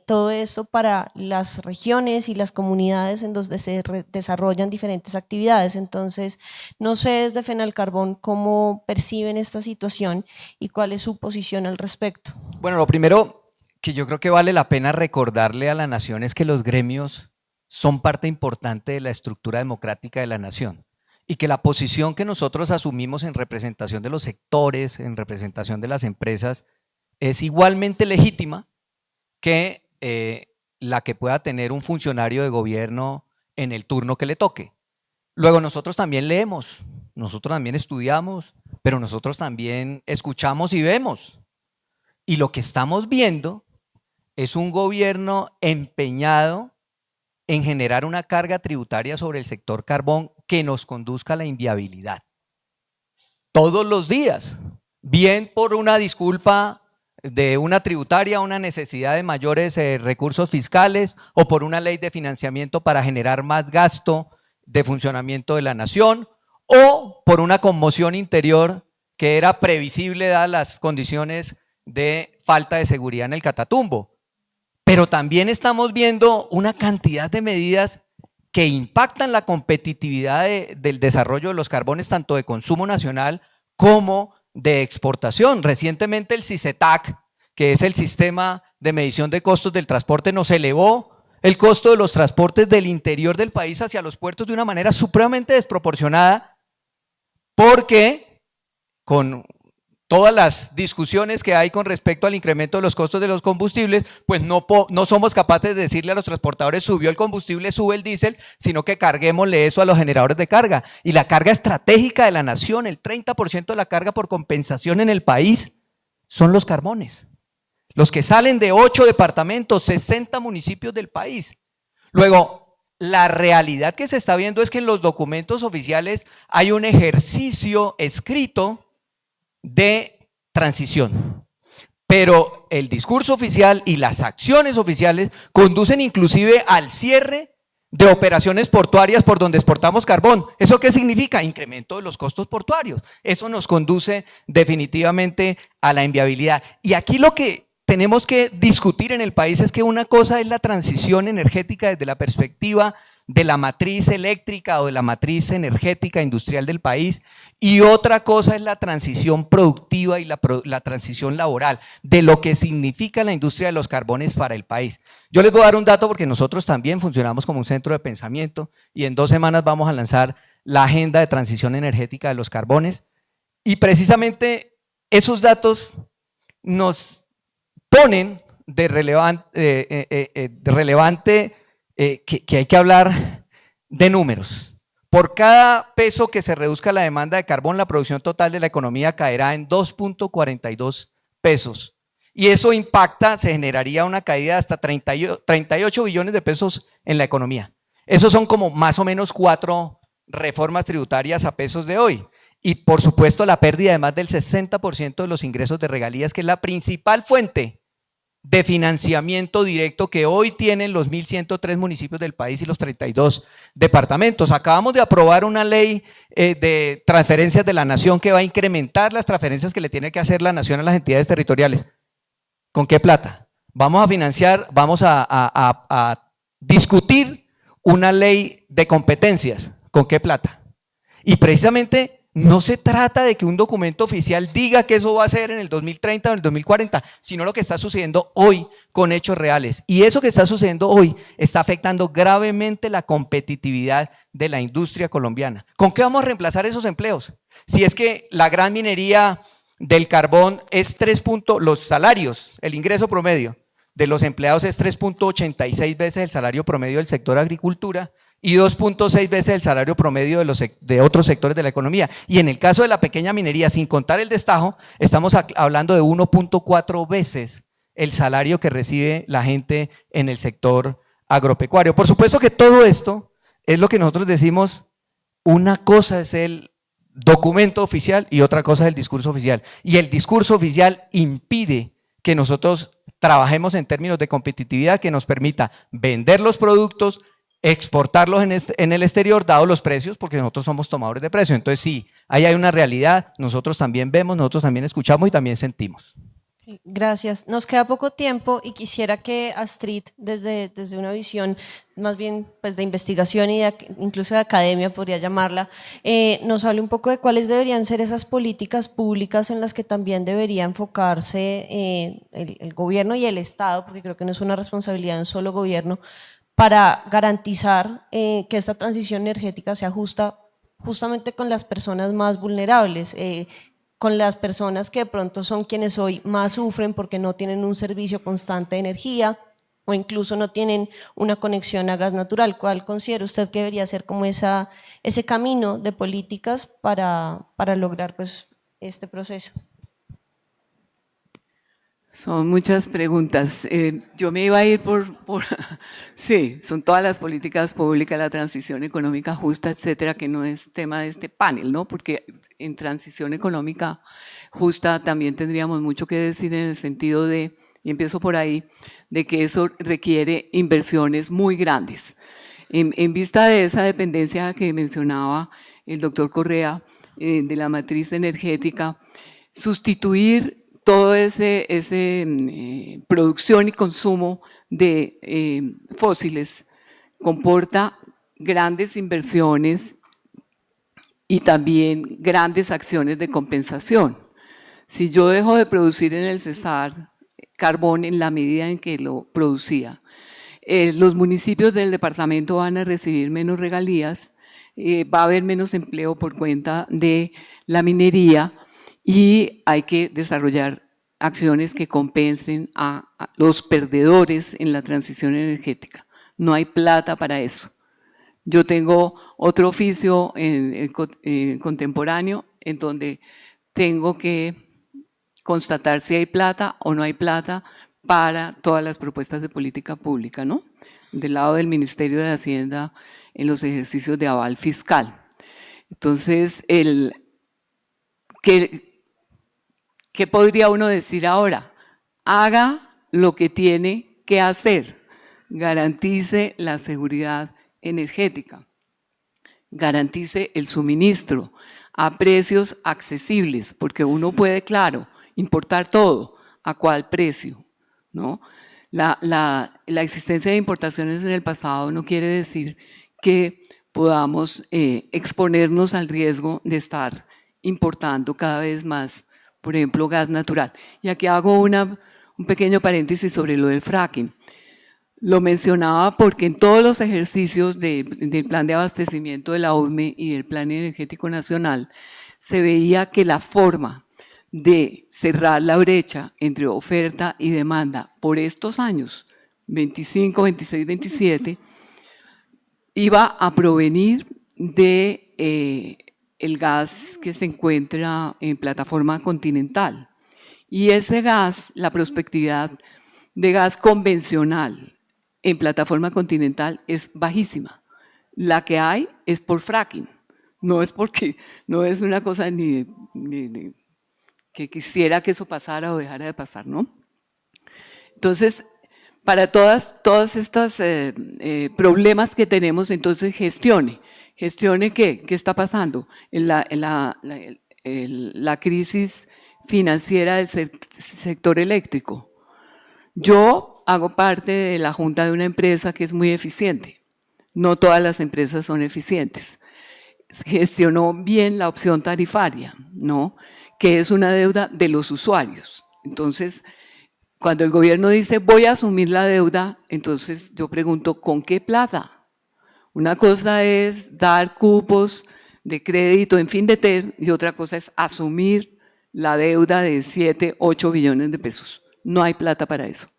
todo esto para las regiones y las comunidades en donde se desarrollan diferentes actividades. Entonces, no sé desde Fenalcarbón cómo perciben esta situación y cuál es su posición al respecto. Bueno, lo primero que yo creo que vale la pena recordarle a la nación es que los gremios son parte importante de la estructura democrática de la nación y que la posición que nosotros asumimos en representación de los sectores, en representación de las empresas, es igualmente legítima que la que pueda tener un funcionario de gobierno en el turno que le toque. Luego nosotros también leemos, nosotros también estudiamos, pero nosotros también escuchamos y vemos. Y lo que estamos viendo es un gobierno empeñado en generar una carga tributaria sobre el sector carbón que nos conduzca a la inviabilidad. Todos los días, bien por una disculpa de una tributaria, una necesidad de mayores recursos fiscales o por una ley de financiamiento para generar más gasto de funcionamiento de la nación o por una conmoción interior que era previsible dadas las condiciones de falta de seguridad en el Catatumbo. Pero también estamos viendo una cantidad de medidas que impactan la competitividad del desarrollo de los carbones tanto de consumo nacional como de exportación. Recientemente el CICETAC, que es el sistema de medición de costos del transporte, nos elevó el costo de los transportes del interior del país hacia los puertos de una manera supremamente desproporcionada porque con todas las discusiones que hay con respecto al incremento de los costos de los combustibles, pues no somos capaces de decirle a los transportadores subió el combustible, sube el diésel, sino que carguémosle eso a los generadores de carga. Y la carga estratégica de la nación, el 30% de la carga por compensación en el país, son los carbones. Los que salen de 8 departamentos, 60 municipios del país. Luego, La realidad que se está viendo es que en los documentos oficiales hay un ejercicio escrito de transición. Pero el discurso oficial y las acciones oficiales conducen inclusive al cierre de operaciones portuarias por donde exportamos carbón. ¿Eso qué significa? Incremento de los costos portuarios. Eso nos conduce definitivamente a la inviabilidad. Y aquí lo que tenemos que discutir en el país es que una cosa es la transición energética desde la perspectiva de la matriz eléctrica o de la matriz energética industrial del país, y otra cosa es la transición productiva y la transición laboral, de lo que significa la industria de los carbones para el país. Yo les voy a dar un dato porque nosotros también funcionamos como un centro de pensamiento y en 2 semanas vamos a lanzar la agenda de transición energética de los carbones, y precisamente esos datos nos ponen de relevante que hay que hablar de números. Por cada peso que se reduzca la demanda de carbón, la producción total de la economía caerá en 2.42 pesos. Y eso impacta, se generaría una caída de hasta 38 billones de pesos en la economía. Esos son como más o menos 4 reformas tributarias a pesos de hoy. Y por supuesto la pérdida de más del 60% de los ingresos de regalías, que es la principal fuente de financiamiento directo que hoy tienen los 1.103 municipios del país y los 32 departamentos. Acabamos de aprobar una ley de transferencias de la nación que va a incrementar las transferencias que le tiene que hacer la nación a las entidades territoriales. ¿Con qué plata? Vamos a financiar, vamos a discutir una ley de competencias. ¿Con qué plata? Y precisamente no se trata de que un documento oficial diga que eso va a ser en el 2030 o en el 2040, sino lo que está sucediendo hoy con hechos reales. Y eso que está sucediendo hoy está afectando gravemente la competitividad de la industria colombiana. ¿Con qué vamos a reemplazar esos empleos? Si es que la gran minería del carbón es los salarios, el ingreso promedio de los empleados es 3.86 veces el salario promedio del sector agricultura, y 2.6 veces el salario promedio de otros sectores de la economía. Y en el caso de la pequeña minería, sin contar el destajo, estamos hablando de 1.4 veces el salario que recibe la gente en el sector agropecuario. Por supuesto que todo esto es lo que nosotros decimos, una cosa es el documento oficial y otra cosa es el discurso oficial. Y el discurso oficial impide que nosotros trabajemos en términos de competitividad que nos permita vender los productos, exportarlos en el exterior, dados los precios, porque nosotros somos tomadores de precio. Entonces sí, ahí hay una realidad, nosotros también vemos, nosotros también escuchamos y también sentimos. Gracias. Nos queda poco tiempo y quisiera que Astrid, desde una visión más bien pues, de investigación y incluso de academia, podría llamarla, nos hable un poco de cuáles deberían ser esas políticas públicas en las que también debería enfocarse el gobierno y el Estado, porque creo que no es una responsabilidad de un solo gobierno, para garantizar que esta transición energética sea justa justamente con las personas más vulnerables, con las personas que de pronto son quienes hoy más sufren porque no tienen un servicio constante de energía o incluso no tienen una conexión a gas natural. ¿Cuál considera usted que debería ser como ese camino de políticas para lograr pues, este proceso? Son muchas preguntas. Yo me iba a ir sí, son todas las políticas públicas, la transición económica justa, etcétera, que no es tema de este panel, ¿no? Porque en transición económica justa también tendríamos mucho que decir en el sentido de, y empiezo por ahí, de que eso requiere inversiones muy grandes. En vista de esa dependencia que mencionaba el doctor Correa, de la matriz energética, sustituir todo ese producción y consumo de fósiles comporta grandes inversiones y también grandes acciones de compensación. Si yo dejo de producir en el Cesar carbón en la medida en que lo producía, los municipios del departamento van a recibir menos regalías, va a haber menos empleo por cuenta de la minería, y hay que desarrollar acciones que compensen a los perdedores en la transición energética. No hay plata para eso. Yo tengo otro oficio contemporáneo en donde tengo que constatar si hay plata o no hay plata para todas las propuestas de política pública, ¿no? del lado del Ministerio de Hacienda en los ejercicios de aval fiscal. Entonces, ¿qué podría uno decir ahora? Haga lo que tiene que hacer, garantice la seguridad energética, garantice el suministro a precios accesibles, porque uno puede, claro, importar todo, ¿a cuál precio? ¿No? La existencia de importaciones en el pasado no quiere decir que podamos exponernos al riesgo de estar importando cada vez más, por ejemplo, gas natural. Y aquí hago un pequeño paréntesis sobre lo del fracking. Lo mencionaba porque en todos los ejercicios del plan de abastecimiento de la OCME y del Plan Energético Nacional se veía que la forma de cerrar la brecha entre oferta y demanda por estos años, 25, 26, 27, iba a provenir de el gas que se encuentra en plataforma continental. Y ese gas, la prospectividad de gas convencional en plataforma continental es bajísima. La que hay es por fracking, no es porque, no es una cosa ni que quisiera que eso pasara o dejara de pasar, ¿no? Entonces, para todos estos problemas que tenemos, entonces gestione qué está pasando en la crisis financiera del sector eléctrico. Yo hago parte de la junta de una empresa que es muy eficiente. No todas las empresas son eficientes. Gestionó bien la opción tarifaria, ¿no? Que es una deuda de los usuarios. Entonces, cuando el gobierno dice voy a asumir la deuda, entonces yo pregunto, ¿con qué plata? Una cosa es dar cupos de crédito en fin de TER y otra cosa es asumir la deuda de 7, 8 billones de pesos. No hay plata para eso.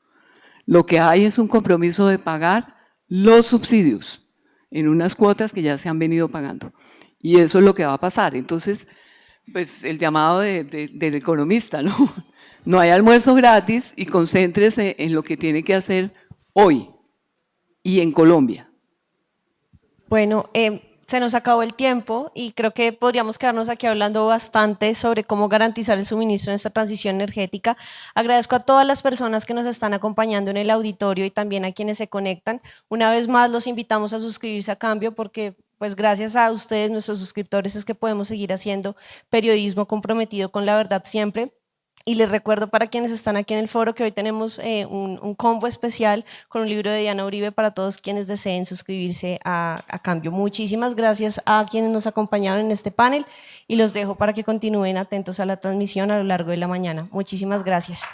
Lo que hay es un compromiso de pagar los subsidios en unas cuotas que ya se han venido pagando. Y eso es lo que va a pasar. Entonces, pues el llamado del economista, ¿no? No hay almuerzo gratis y concéntrese en lo que tiene que hacer hoy y en Colombia. Bueno, se nos acabó el tiempo y creo que podríamos quedarnos aquí hablando bastante sobre cómo garantizar el suministro en esta transición energética. Agradezco a todas las personas que nos están acompañando en el auditorio y también a quienes se conectan. Una vez más los invitamos a suscribirse a Cambio porque pues gracias a ustedes, nuestros suscriptores, es que podemos seguir haciendo periodismo comprometido con la verdad siempre. Y les recuerdo para quienes están aquí en el foro que hoy tenemos un combo especial con un libro de Diana Uribe para todos quienes deseen suscribirse a Cambio. Muchísimas gracias a quienes nos acompañaron en este panel y los dejo para que continúen atentos a la transmisión a lo largo de la mañana. Muchísimas gracias.